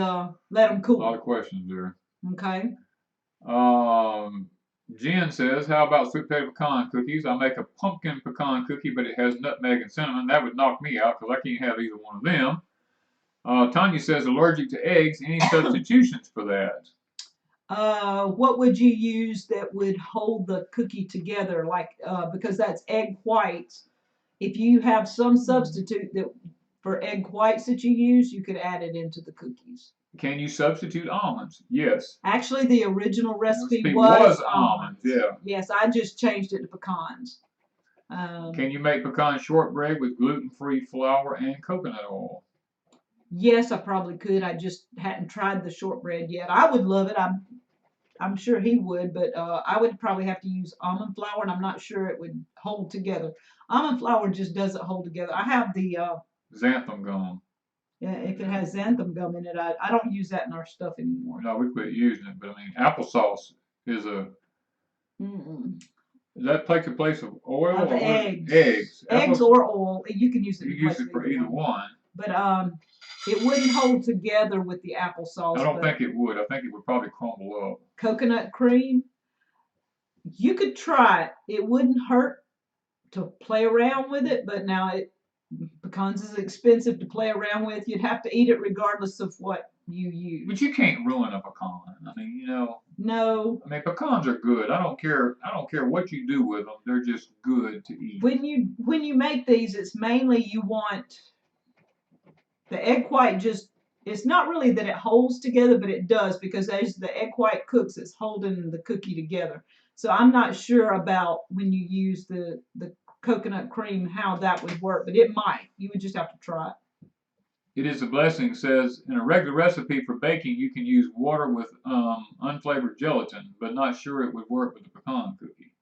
Speaker 2: let them cool.
Speaker 1: A lot of questions there.
Speaker 2: Okay.
Speaker 1: Jen says, how about sweet potato pecan cookies? I make a pumpkin pecan cookie, but it has nutmeg and cinnamon. That would knock me out because I can't have either one of them. Tanya says, allergic to eggs. Any substitutions for that?
Speaker 2: What would you use that would hold the cookie together? Like, because that's egg whites. If you have some substitute that for egg whites that you use, you could add it into the cookies.
Speaker 1: Can you substitute almonds? Yes.
Speaker 2: Actually, the original recipe was almonds.
Speaker 1: Yeah.
Speaker 2: Yes, I just changed it to pecans.
Speaker 1: Can you make pecan shortbread with gluten-free flour and coconut oil?
Speaker 2: Yes, I probably could. I just hadn't tried the shortbread yet. I would love it. I'm sure he would, but I would probably have to use almond flour, and I'm not sure it would hold together. Almond flour just doesn't hold together. I have the
Speaker 1: xanthan gum.
Speaker 2: Yeah, if it has xanthan gum in it, I don't use that in our stuff anymore.
Speaker 1: No, we quit using it, but I mean, applesauce is a. That takes the place of oil
Speaker 2: or eggs.
Speaker 1: Eggs
Speaker 2: or oil. You can use it.
Speaker 1: You use it for either one.
Speaker 2: But it wouldn't hold together with the applesauce.
Speaker 1: I don't think it would. I think it would probably crumble up.
Speaker 2: Coconut cream. You could try it. It wouldn't hurt to play around with it, but now pecans is expensive to play around with. You'd have to eat it regardless of what you use.
Speaker 1: But you can't ruin a pecan. I mean, you know.
Speaker 2: No.
Speaker 1: I mean, pecans are good. I don't care what you do with them. They're just good to eat.
Speaker 2: When you make these, it's mainly you want the egg white. Just, it's not really that it holds together, but it does, because as the egg white cooks, it's holding the cookie together. So I'm not sure about when you use the coconut cream how that would work, but it might. You would just have to try it.
Speaker 1: It is a blessing. Says in a regular recipe for baking, you can use water with unflavored gelatin, but not sure it would work with the pecan cookie.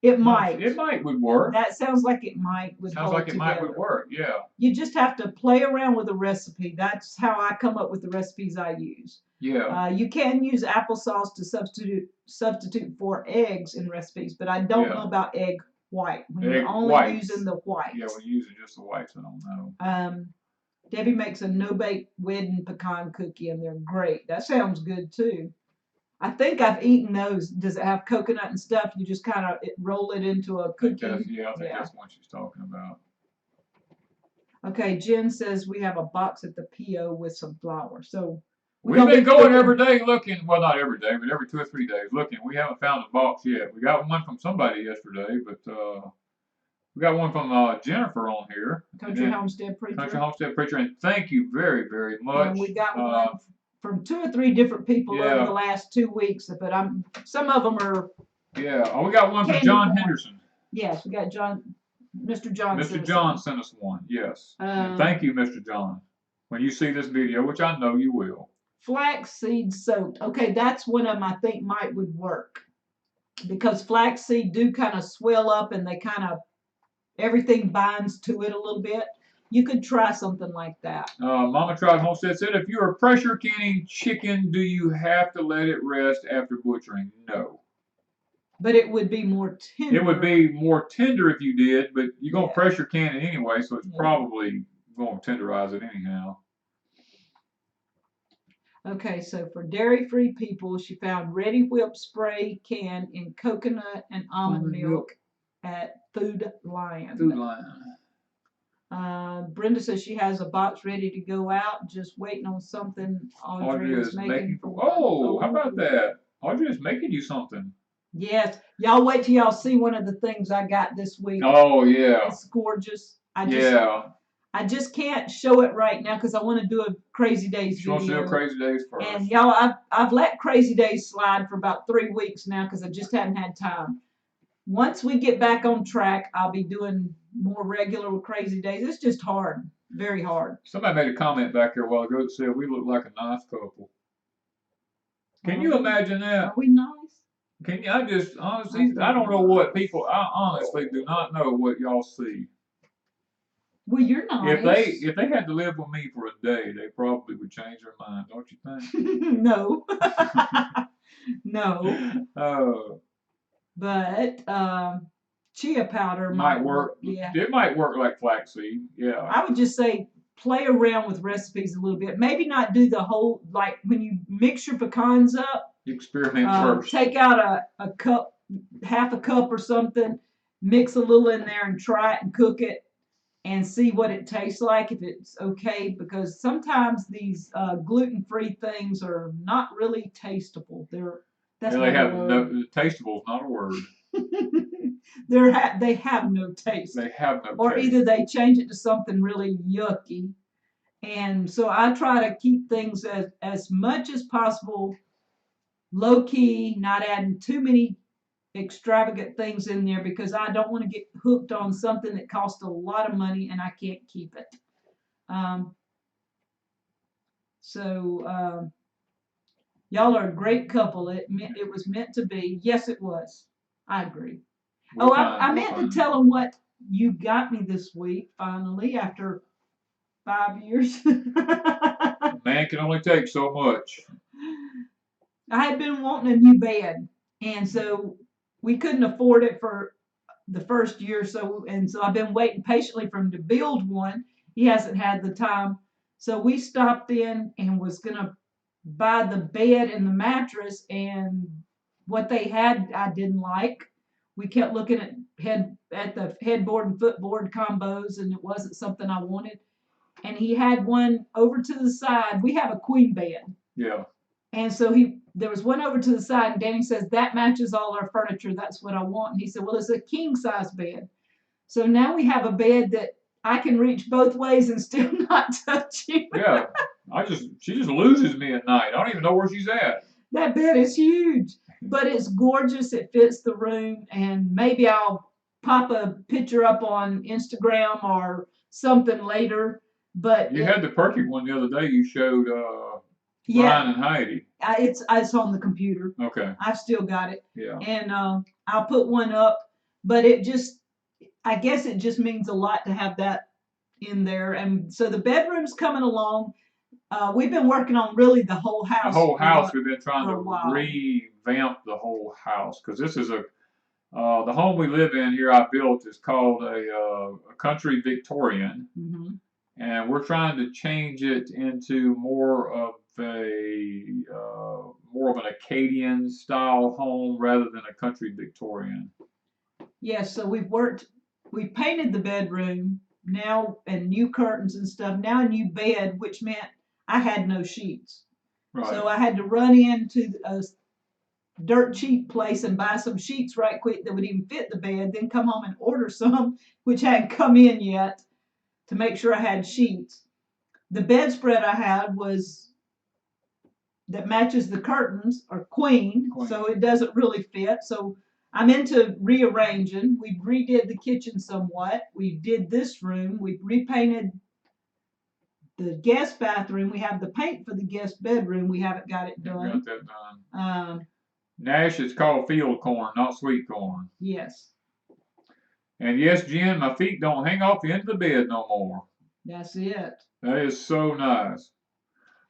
Speaker 2: It might.
Speaker 1: It would work.
Speaker 2: That sounds like it might would.
Speaker 1: Sounds like it might would work. Yeah.
Speaker 2: You just have to play around with the recipe. That's how I come up with the recipes I use.
Speaker 1: Yeah.
Speaker 2: You can use applesauce to substitute for eggs in recipes, but I don't know about egg white. When you're only
Speaker 1: whites.
Speaker 2: using the white.
Speaker 1: Yeah, we're using just the whites. I don't know.
Speaker 2: Debbie makes a no-bake wedding pecan cookie, and they're great. That sounds good too. I think I've eaten those. Does it have coconut and stuff? You just kind of roll it into a cookie.
Speaker 1: I think that's what she's talking about.
Speaker 2: Okay, Jen says we have a box at the PO with some flour. So
Speaker 1: we've been going every day looking. Well, not every day, but every 2 or 3 days looking. We haven't found a box yet. We got one from somebody yesterday, but we got one from Jennifer on here.
Speaker 2: Country Homestead Preacher.
Speaker 1: Country Homestead Preacher, and thank you very, very much.
Speaker 2: And we got one from 2 or 3 different people over the last 2 weeks, but some of them are.
Speaker 1: Yeah. Oh, we got one from John Henderson.
Speaker 2: Yes, we got Mr. John.
Speaker 1: Mr. John sent us one. Yes. Thank you, Mr. John. When you see this video, which I know you will. Flaxseed
Speaker 2: soaked. Okay, that's one of them I think would work, because flaxseed do kind of swell up and they kind of everything binds to it a little bit. You could try something like that.
Speaker 1: Mama Tried Homestead said, if you're pressure canning chicken, do you have to let it rest after butchering? No.
Speaker 2: But it would be more tender.
Speaker 1: It would be more tender if you did, but you're going to pressure can it anyway, so it's probably going to tenderize it anyhow.
Speaker 2: Okay, so for dairy-free people, she found Ready Whip spray can in coconut and almond milk at Food Lion.
Speaker 1: Food Lion.
Speaker 2: Brenda says she has a box ready to go out, just waiting on something Audrey is making.
Speaker 1: Oh, how about that? Audrey is making you something.
Speaker 2: Yes. Y'all wait till y'all see one of the things I got this week.
Speaker 1: Oh, yeah.
Speaker 2: It's gorgeous. I just can't show it right now because I want to do a Crazy Days video.
Speaker 1: You want to do Crazy Days first.
Speaker 2: And y'all, I've let Crazy Days slide for about 3 weeks now because I just hadn't had time. Once we get back on track, I'll be doing more regular with Crazy Days. It's just hard. Very hard.
Speaker 1: Somebody made a comment back here a while ago that said we look like a nice couple. Can you imagine that?
Speaker 2: Are we nice?
Speaker 1: Can you? I just honestly, I don't know what people. I honestly do not know what y'all see.
Speaker 2: Well, you're nice.
Speaker 1: If they had to live with me for a day, they probably would change their mind, don't you think?
Speaker 2: No. No. But chia powder might work. Yeah.
Speaker 1: It might work like flaxseed. Yeah.
Speaker 2: I would just say play around with recipes a little bit. Maybe not do the whole, like when you mix your pecans up.
Speaker 1: Experiment first.
Speaker 2: Take out a cup, half a cup or something, mix a little in there and try it and cook it and see what it tastes like, if it's okay, because sometimes these gluten-free things are not really tasteable.
Speaker 1: They have no tasteable is not a word.
Speaker 2: They have no taste.
Speaker 1: They have no taste.
Speaker 2: Or either they change it to something really yucky. And so I try to keep things as much as possible low key, not adding too many extravagant things in there because I don't want to get hooked on something that costs a lot of money and I can't keep it. Y'all are a great couple. It was meant to be. Yes, it was. I agree. I meant to tell them what you got me this week, finally, after 5 years.
Speaker 1: Man can only take so much.
Speaker 2: I had been wanting a new bed, and so we couldn't afford it for the first year or so, and so I've been waiting patiently for him to build one. He hasn't had the time. So we stopped in and was going to buy the bed and the mattress, and what they had I didn't like. We kept looking at the headboard and footboard combos, and it wasn't something I wanted. And he had one over to the side. We have a queen bed. Yeah. And so there was one over to the side, and Danny says, that matches all our furniture. That's what I want. And he said, well, it's a king size bed. So now we have a bed that I can reach both ways and still not touch him. Yeah. She just loses me at night. I don't even know where she's at. That bed is huge, but it's gorgeous. It fits the room, and maybe I'll pop a picture up on Instagram or something later. But you had the perfect one the other day. You showed Brian and Heidi. It's on the computer. Okay. I've still got it. Yeah. And I'll put one up, but I guess it just means a lot to have that in there. And so the bedroom's coming along. We've been working on really the whole house. The whole house. We've been trying to revamp the whole house because this is a
Speaker 1: The home we live in here, I built, is called a country Victorian, and we're trying to change it into more of an Acadian style home rather than a country Victorian.
Speaker 2: Yes, so we painted the bedroom now and new curtains and stuff. Now a new bed, which meant I had no sheets.
Speaker 1: Right.
Speaker 2: So I had to run into a dirt cheap place and buy some sheets right quick that would even fit the bed, then come home and order some, which hadn't come in yet, to make sure I had sheets. The bedspread I had was that matches the curtains are queen, so it doesn't really fit. So I'm into rearranging. We redid the kitchen somewhat. We did this room. We repainted the guest bathroom. We have the paint for the guest bedroom. We haven't got it done.
Speaker 1: Got that done. Nash is called field corn, not sweet corn.
Speaker 2: Yes.
Speaker 1: And yes, Jen, my feet don't hang off the end of the bed no more.
Speaker 2: That's it.
Speaker 1: That is so nice.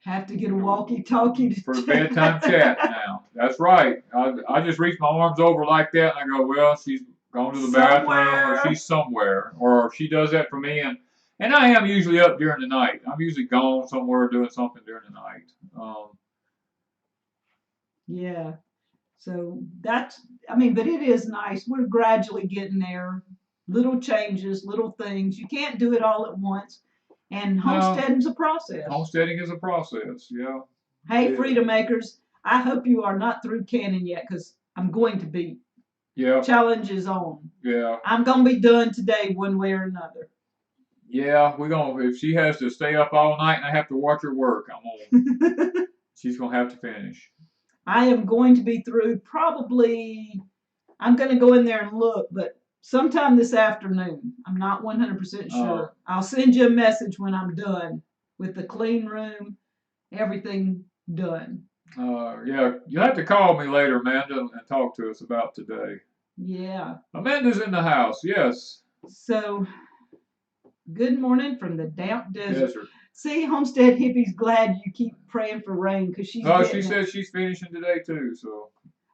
Speaker 2: Have to get a walkie-talkie
Speaker 1: for bedtime chat now. That's right. I just reach my arms over like that, and I go, well, she's gone to the bathroom, or she's somewhere, or she does that for me, and I am usually up during the night. I'm usually gone somewhere doing something during the night.
Speaker 2: Yeah. So that's, I mean, but it is nice. We're gradually getting there. Little changes, little things. You can't do it all at once. And homesteading's a process.
Speaker 1: Homesteading is a process, yeah.
Speaker 2: Hey, Freedom Makers, I hope you are not through canning yet, because I'm going to be.
Speaker 1: Yeah.
Speaker 2: Challenge is on.
Speaker 1: Yeah.
Speaker 2: I'm going to be done today one way or another.
Speaker 1: Yeah, if she has to stay up all night and I have to watch her work, she's going to have to finish.
Speaker 2: I am going to be through probably, I'm going to go in there and look, but sometime this afternoon. I'm not 100% sure. I'll send you a message when I'm done with the clean room, everything done.
Speaker 1: Yeah, you'll have to call me later, Amanda, and talk to us about today.
Speaker 2: Yeah.
Speaker 1: Amanda's in the house, yes.
Speaker 2: So, good morning from the damp desert. See, Homestead Hippie's glad you keep praying for rain, because she's.
Speaker 1: Oh, she says she's finishing today too, so.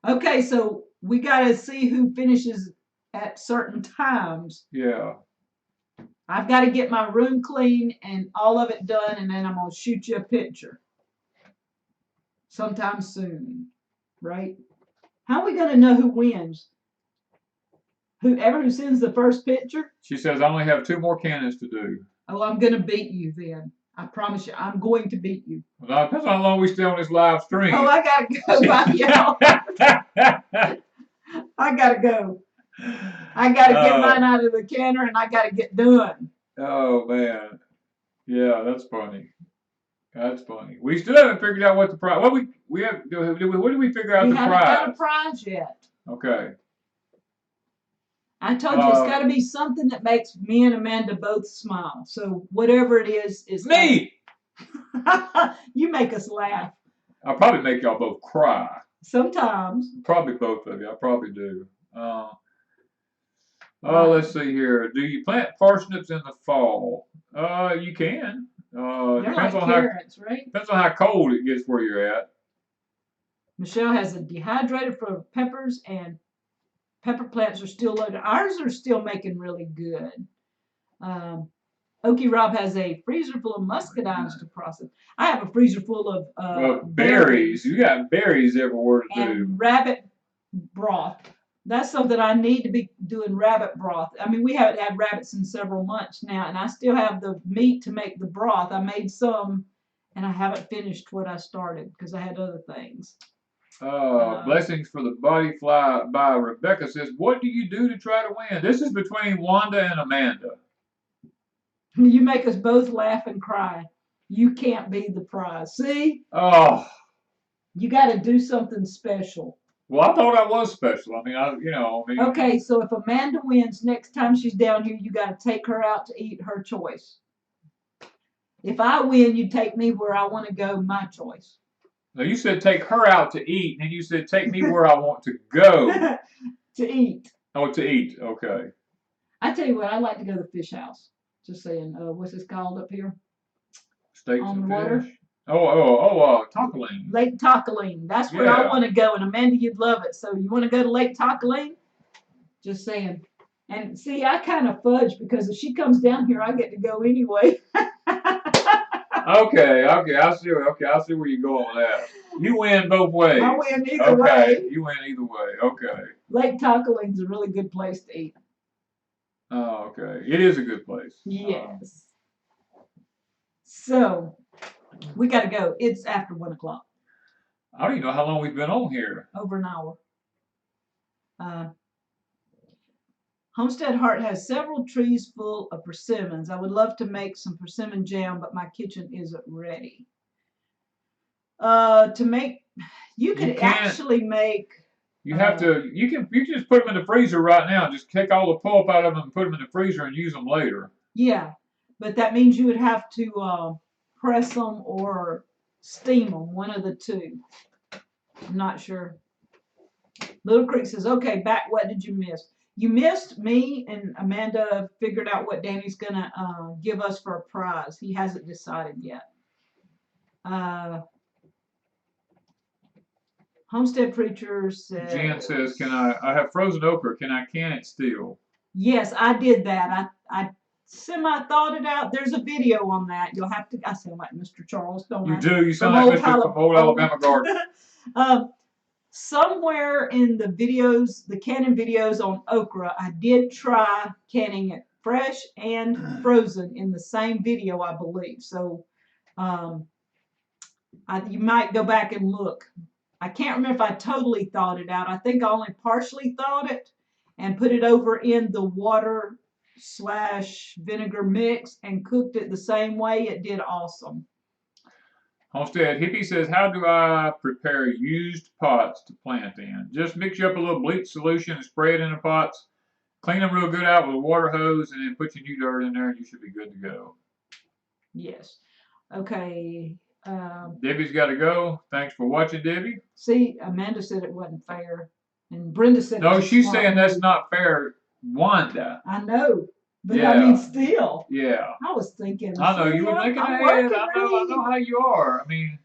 Speaker 2: Okay, so we got to see who finishes at certain times.
Speaker 1: Yeah.
Speaker 2: I've got to get my room clean and all of it done, and then I'm going to shoot you a picture sometime soon, right? How are we going to know who wins? Whoever who sends the first picture?
Speaker 1: She says, I only have 2 more cannons to do.
Speaker 2: Oh, I'm going to beat you then. I promise you, I'm going to beat you.
Speaker 1: Well, that depends on how long we stay on this live stream.
Speaker 2: Oh, I got to go by y'all. I got to go. I got to get mine out of the canner, and I got to get done.
Speaker 1: Oh, man. Yeah, that's funny. That's funny. We still haven't figured out what the prize. What did we figure out the prize? We haven't got a
Speaker 2: prize yet.
Speaker 1: Okay.
Speaker 2: I told you it's got to be something that makes me and Amanda both smile. So whatever it is
Speaker 1: me.
Speaker 2: You make us laugh.
Speaker 1: I'll probably make y'all both cry.
Speaker 2: Sometimes.
Speaker 1: Probably both of you. I probably do. Let's see here. Do you plant parsnips in the fall? You can.
Speaker 2: They're like carrots, right?
Speaker 1: Depends on how cold it gets where you're at.
Speaker 2: Michelle has a dehydrator for peppers, and pepper plants are still loaded. Ours are still making really good. Okie Rob has a freezer full of muscadines to process. I have a freezer full of
Speaker 1: berries. You got berries everywhere to do.
Speaker 2: And rabbit broth. That's something I need to be doing, rabbit broth. I mean, we haven't had rabbits in several months now, and I still have the meat to make the broth. I made some, and I haven't finished what I started because I had other things.
Speaker 1: Blessings for the Body Fly by Rebecca says, what do you do to try to win? This is between Wanda and Amanda.
Speaker 2: You make us both laugh and cry. You can't be the prize. See?
Speaker 1: Oh.
Speaker 2: You got to do something special.
Speaker 1: Well, I thought I was special. I mean,
Speaker 2: Okay, so if Amanda wins, next time she's down here, you got to take her out to eat, her choice. If I win, you take me where I want to go, my choice.
Speaker 1: No, you said take her out to eat, and you said take me where I want to go.
Speaker 2: To eat.
Speaker 1: Oh, to eat. Okay.
Speaker 2: I tell you what, I like to go to the fish house. Just saying, what's this called up here?
Speaker 1: Steaks and water. Fish. Tocaline.
Speaker 2: Lake Tocaline. That's where I want to go, and Amanda, you'd love it. So you want to go to Lake Tocaline? Just saying. And see, I kind of fudge because if she comes down here, I get to go anyway.
Speaker 1: Okay, I see. Okay, I see where you're going with that. You win both ways.
Speaker 2: I win either way.
Speaker 1: You win either way. Okay.
Speaker 2: Lake Toccoling's a really good place to eat.
Speaker 1: Oh, okay. It is a good place.
Speaker 2: Yes. So we got to go. It's after 1 o'clock.
Speaker 1: I don't even know how long we've been on here.
Speaker 2: Over an hour. Homestead Heart has several trees full of persimmons. I would love to make some persimmon jam, but my kitchen isn't ready. You could actually make.
Speaker 1: You have to. You can just put them in the freezer right now. Just take all the pulp out of them and put them in the freezer and use them later.
Speaker 2: Yeah, but that means you would have to press them or steam them, one of the two. I'm not sure. Little Creek says, "Okay, back. What did you miss? You missed me and Amanda figured out what Danny's gonna give us for a prize. He hasn't decided yet." Homestead Preacher says,
Speaker 1: Jan says, "Can I have frozen okra? Can I can it still?"
Speaker 2: Yes, I did that. I semi-thought it out. There's a video on that. You'll have to. I sound like Mr. Charles, don't I?
Speaker 1: You do. You sound like Mr. from old Alabama Garden.
Speaker 2: Somewhere in the videos, the canning videos on okra, I did try canning it fresh and frozen in the same video, I believe. So you might go back and look. I can't remember if I totally thought it out. I think I only partially thought it and put it over in the water/vinegar mix and cooked it the same way. It did awesome.
Speaker 1: Homestead Hippie says, "How do I prepare used pots to plant in? Just mix you up a little bleach solution and spray it in the pots. Clean them real good out with a water hose and then put your new dirt in there and you should be good to go."
Speaker 2: Yes. Okay.
Speaker 1: Debbie's got to go. Thanks for watching, Debbie.
Speaker 2: See, Amanda said it wasn't fair. And Brenda said
Speaker 1: no, she's saying that's not fair, Wanda.
Speaker 2: I know. But yeah. I mean, still.
Speaker 1: Yeah.
Speaker 2: I was thinking.
Speaker 1: I know you were thinking ahead. I know how you are. I mean,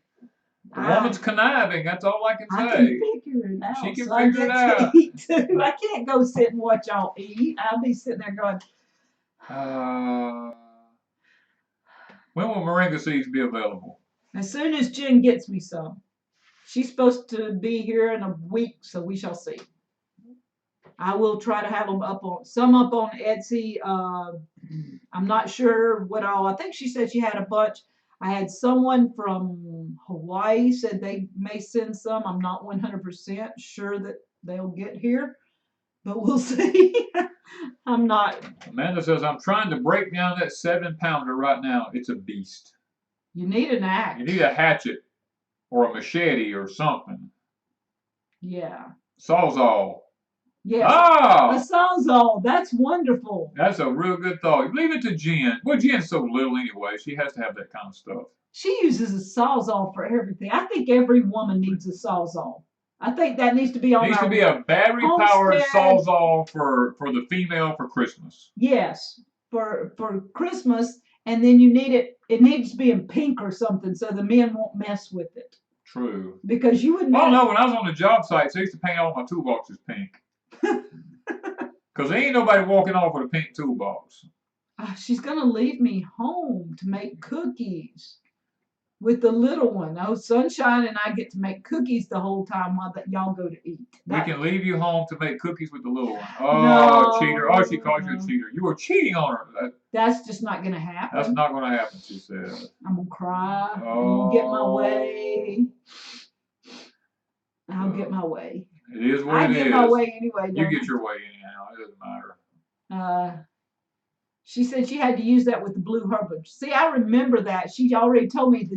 Speaker 1: the woman's conniving. That's all I can say.
Speaker 2: I can figure it out.
Speaker 1: She can figure it out.
Speaker 2: Eat too. I can't go sit and watch y'all eat. I'll be sitting there going.
Speaker 1: When will moringa seeds be available?
Speaker 2: As soon as Jen gets me some. She's supposed to be here in a week, so we shall see. I will try to have them up on Etsy. I'm not sure what all. I think she said she had a bunch. I had someone from Hawaii said they may send some. I'm not 100% sure that they'll get here, but we'll see. I'm not.
Speaker 1: Amanda says, "I'm trying to break down that 7-pounder right now. It's a beast."
Speaker 2: You need an axe.
Speaker 1: You need a hatchet or a machete or something.
Speaker 2: Yeah.
Speaker 1: Sawzall.
Speaker 2: Yes. Ah! A sawzall. That's wonderful.
Speaker 1: That's a real good thought. Leave it to Jen. Well, Jen's so little anyway. She has to have that kind of stuff.
Speaker 2: She uses a sawzall for everything. I think every woman needs a sawzall. I think that needs to be on our.
Speaker 1: Needs to be a battery-powered sawzall for the female for Christmas.
Speaker 2: Yes, for Christmas, and then you need it. It needs to be in pink or something, so the men won't mess with it.
Speaker 1: True.
Speaker 2: Because you wouldn't.
Speaker 1: Oh no! When I was on the job site, I used to paint all my toolboxes pink. Because there ain't nobody walking off with a pink toolbox.
Speaker 2: She's gonna leave me home to make cookies with the little one. Oh, Sunshine and I get to make cookies the whole time while y'all go to eat.
Speaker 1: We can leave you home to make cookies with the little one. Oh,
Speaker 2: no,
Speaker 1: cheater! Oh, she calls you a cheater. You were cheating on her.
Speaker 2: That's just not gonna happen.
Speaker 1: That's not gonna happen. She said.
Speaker 2: I'm gonna cry. I'm gonna get my way. I'll get my way.
Speaker 1: It is what it is.
Speaker 2: I get my way anyway.
Speaker 1: You get your way anyhow. It doesn't matter.
Speaker 2: She said she had to use that with the blue herbage. See, I remember that. She already told me the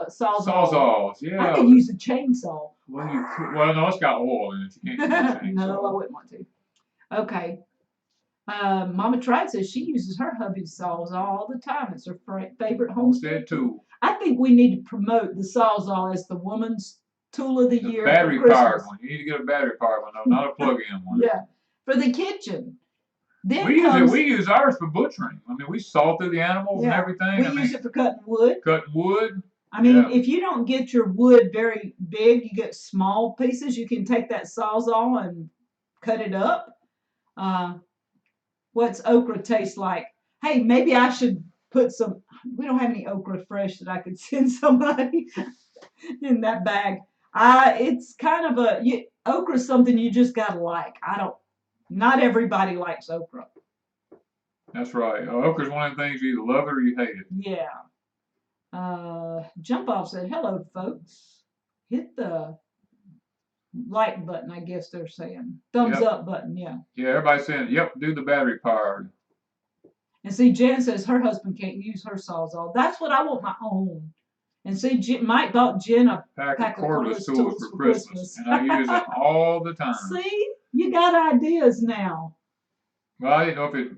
Speaker 2: sawzall.
Speaker 1: Sawzalls, yeah.
Speaker 2: I could use a chainsaw.
Speaker 1: Well, no, it's got oil in it. You can't use a chainsaw.
Speaker 2: No, I wouldn't want to. Okay. Mama Tried says she uses her hubby's sawzall all the time. It's her favorite homestead
Speaker 1: tool.
Speaker 2: I think we need to promote the sawzall as the woman's tool of the year.
Speaker 1: Battery powered one. You need to get a battery powered one, though, not a plug-in one.
Speaker 2: Yeah, for the kitchen. Then
Speaker 1: we use ours for butchering. I mean, we saw through the animals and everything.
Speaker 2: We use it for cutting wood.
Speaker 1: Cutting wood.
Speaker 2: I mean, if you don't get your wood very big, you get small pieces. You can take that sawzall and cut it up. What's okra taste like? Hey, maybe I should put some. We don't have any okra fresh that I could send somebody in that bag. It's kind of okra is something you just gotta like. Not everybody likes okra.
Speaker 1: That's right. Okra's one of the things you either love it or you hate it.
Speaker 2: Yeah. Jump Off said, hello, folks. Hit the like button, I guess they're saying. Thumbs up button, yeah.
Speaker 1: Yeah, everybody's saying, yep, do the battery powered.
Speaker 2: And see, Jen says her husband can't use her Sawzall. That's what I want my own. And see, Mike bought Jen a
Speaker 1: pack of cordless tools for Christmas. And I use them all the time.
Speaker 2: See, you got ideas now.
Speaker 1: Well, I didn't know if it,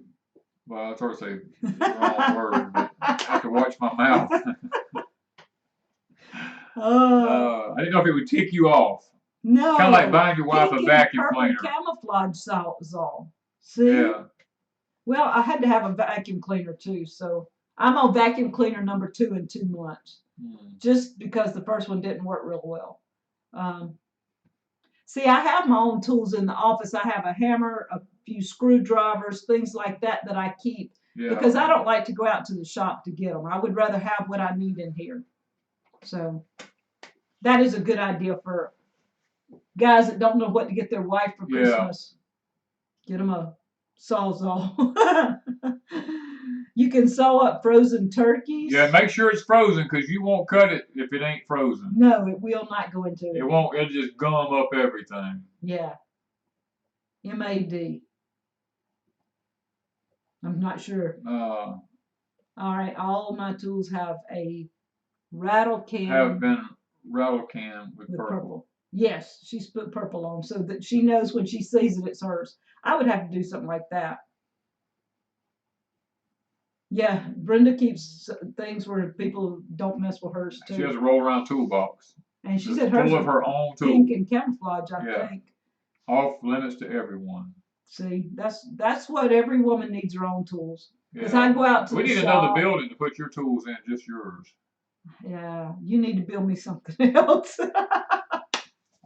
Speaker 1: well, I sort of say the wrong word, but I have to watch my mouth. I didn't know if it would tick you off.
Speaker 2: No.
Speaker 1: Kind of like buying your wife a vacuum cleaner.
Speaker 2: Camouflage Sawzall. See?
Speaker 1: Yeah.
Speaker 2: Well, I had to have a vacuum cleaner too, so I'm on vacuum cleaner number 2 in 2 months. Just because the first one didn't work real well. See, I have my own tools in the office. I have a hammer, a few screwdrivers, things like that I keep. Yeah. Because I don't like to go out to the shop to get them. I would rather have what I need in here. So that is a good idea for guys that don't know what to get their wife for Christmas. Get them a Sawzall. You can saw up frozen turkeys.
Speaker 1: Yeah, make sure it's frozen because you won't cut it if it ain't frozen.
Speaker 2: No, it will not go into it.
Speaker 1: It won't. It'll just gum up everything.
Speaker 2: Yeah. MAD. I'm not sure. All right. All my tools have a rattle can.
Speaker 1: Have been rattle can with purple.
Speaker 2: Yes, she's put purple on so that she knows when she sees it, it's hers. I would have to do something like that. Yeah, Brenda keeps things where people don't mess with hers too.
Speaker 1: She has a roll around toolbox.
Speaker 2: And she said hers
Speaker 1: full of her own tools.
Speaker 2: Pink and camouflage, I think.
Speaker 1: Off limits to everyone.
Speaker 2: See, that's what every woman needs, her own tools. Because I go out to the shop.
Speaker 1: We need another building to put your tools in, just yours.
Speaker 2: Yeah, you need to build me something else.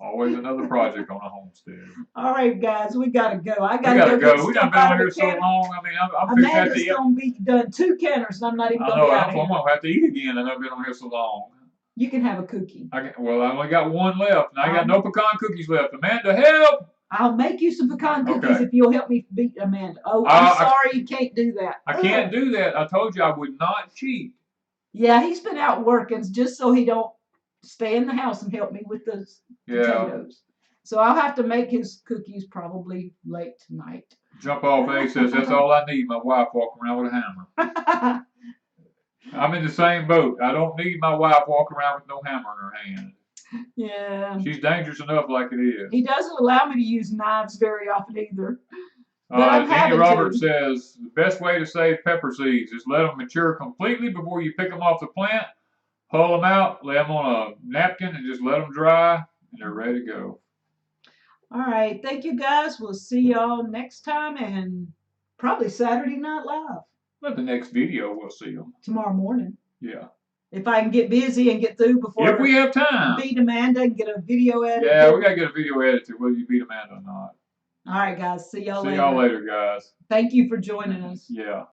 Speaker 1: Always another project on a homestead.
Speaker 2: All right, guys, we gotta go. I gotta go.
Speaker 1: We done been on here so long. I mean, I'm fixing to
Speaker 2: Amanda's gonna be done 2 canners, and I'm not even gonna be out here.
Speaker 1: I'm gonna have to eat again, and I've been on here so long.
Speaker 2: You can have a cookie.
Speaker 1: Well, I only got 1 left, and I got no pecan cookies left. Amanda, help!
Speaker 2: I'll make you some pecan cookies if you'll help me beat Amanda. Oh, I'm sorry you can't do that.
Speaker 1: I can't do that. I told you I would not cheat.
Speaker 2: Yeah, he's been out working just so he don't stay in the house and help me with the potatoes. So I'll have to make his cookies probably late tonight.
Speaker 1: Jump Off A says, that's all I need, my wife walking around with a hammer. I'm in the same boat. I don't need my wife walking around with no hammer in her hand.
Speaker 2: Yeah.
Speaker 1: She's dangerous enough like it is.
Speaker 2: He doesn't allow me to use knives very often either. But
Speaker 1: Danny Roberts says, the best way to save pepper seeds is let them mature completely before you pick them off the plant. Pull them out, lay them on a napkin, and just let them dry, and they're ready to go. All
Speaker 2: right. Thank you, guys. We'll see y'all next time, and probably Saturday Night Live.
Speaker 1: But the next video, we'll see them.
Speaker 2: Tomorrow morning.
Speaker 1: Yeah.
Speaker 2: If I can get busy and get through before.
Speaker 1: If we have time.
Speaker 2: Beat Amanda and get a video edited.
Speaker 1: Yeah, we got to get a video edited, whether you beat Amanda or not.
Speaker 2: All right, guys. See y'all later.
Speaker 1: See y'all later, guys.
Speaker 2: Thank you for joining us.
Speaker 1: Yeah.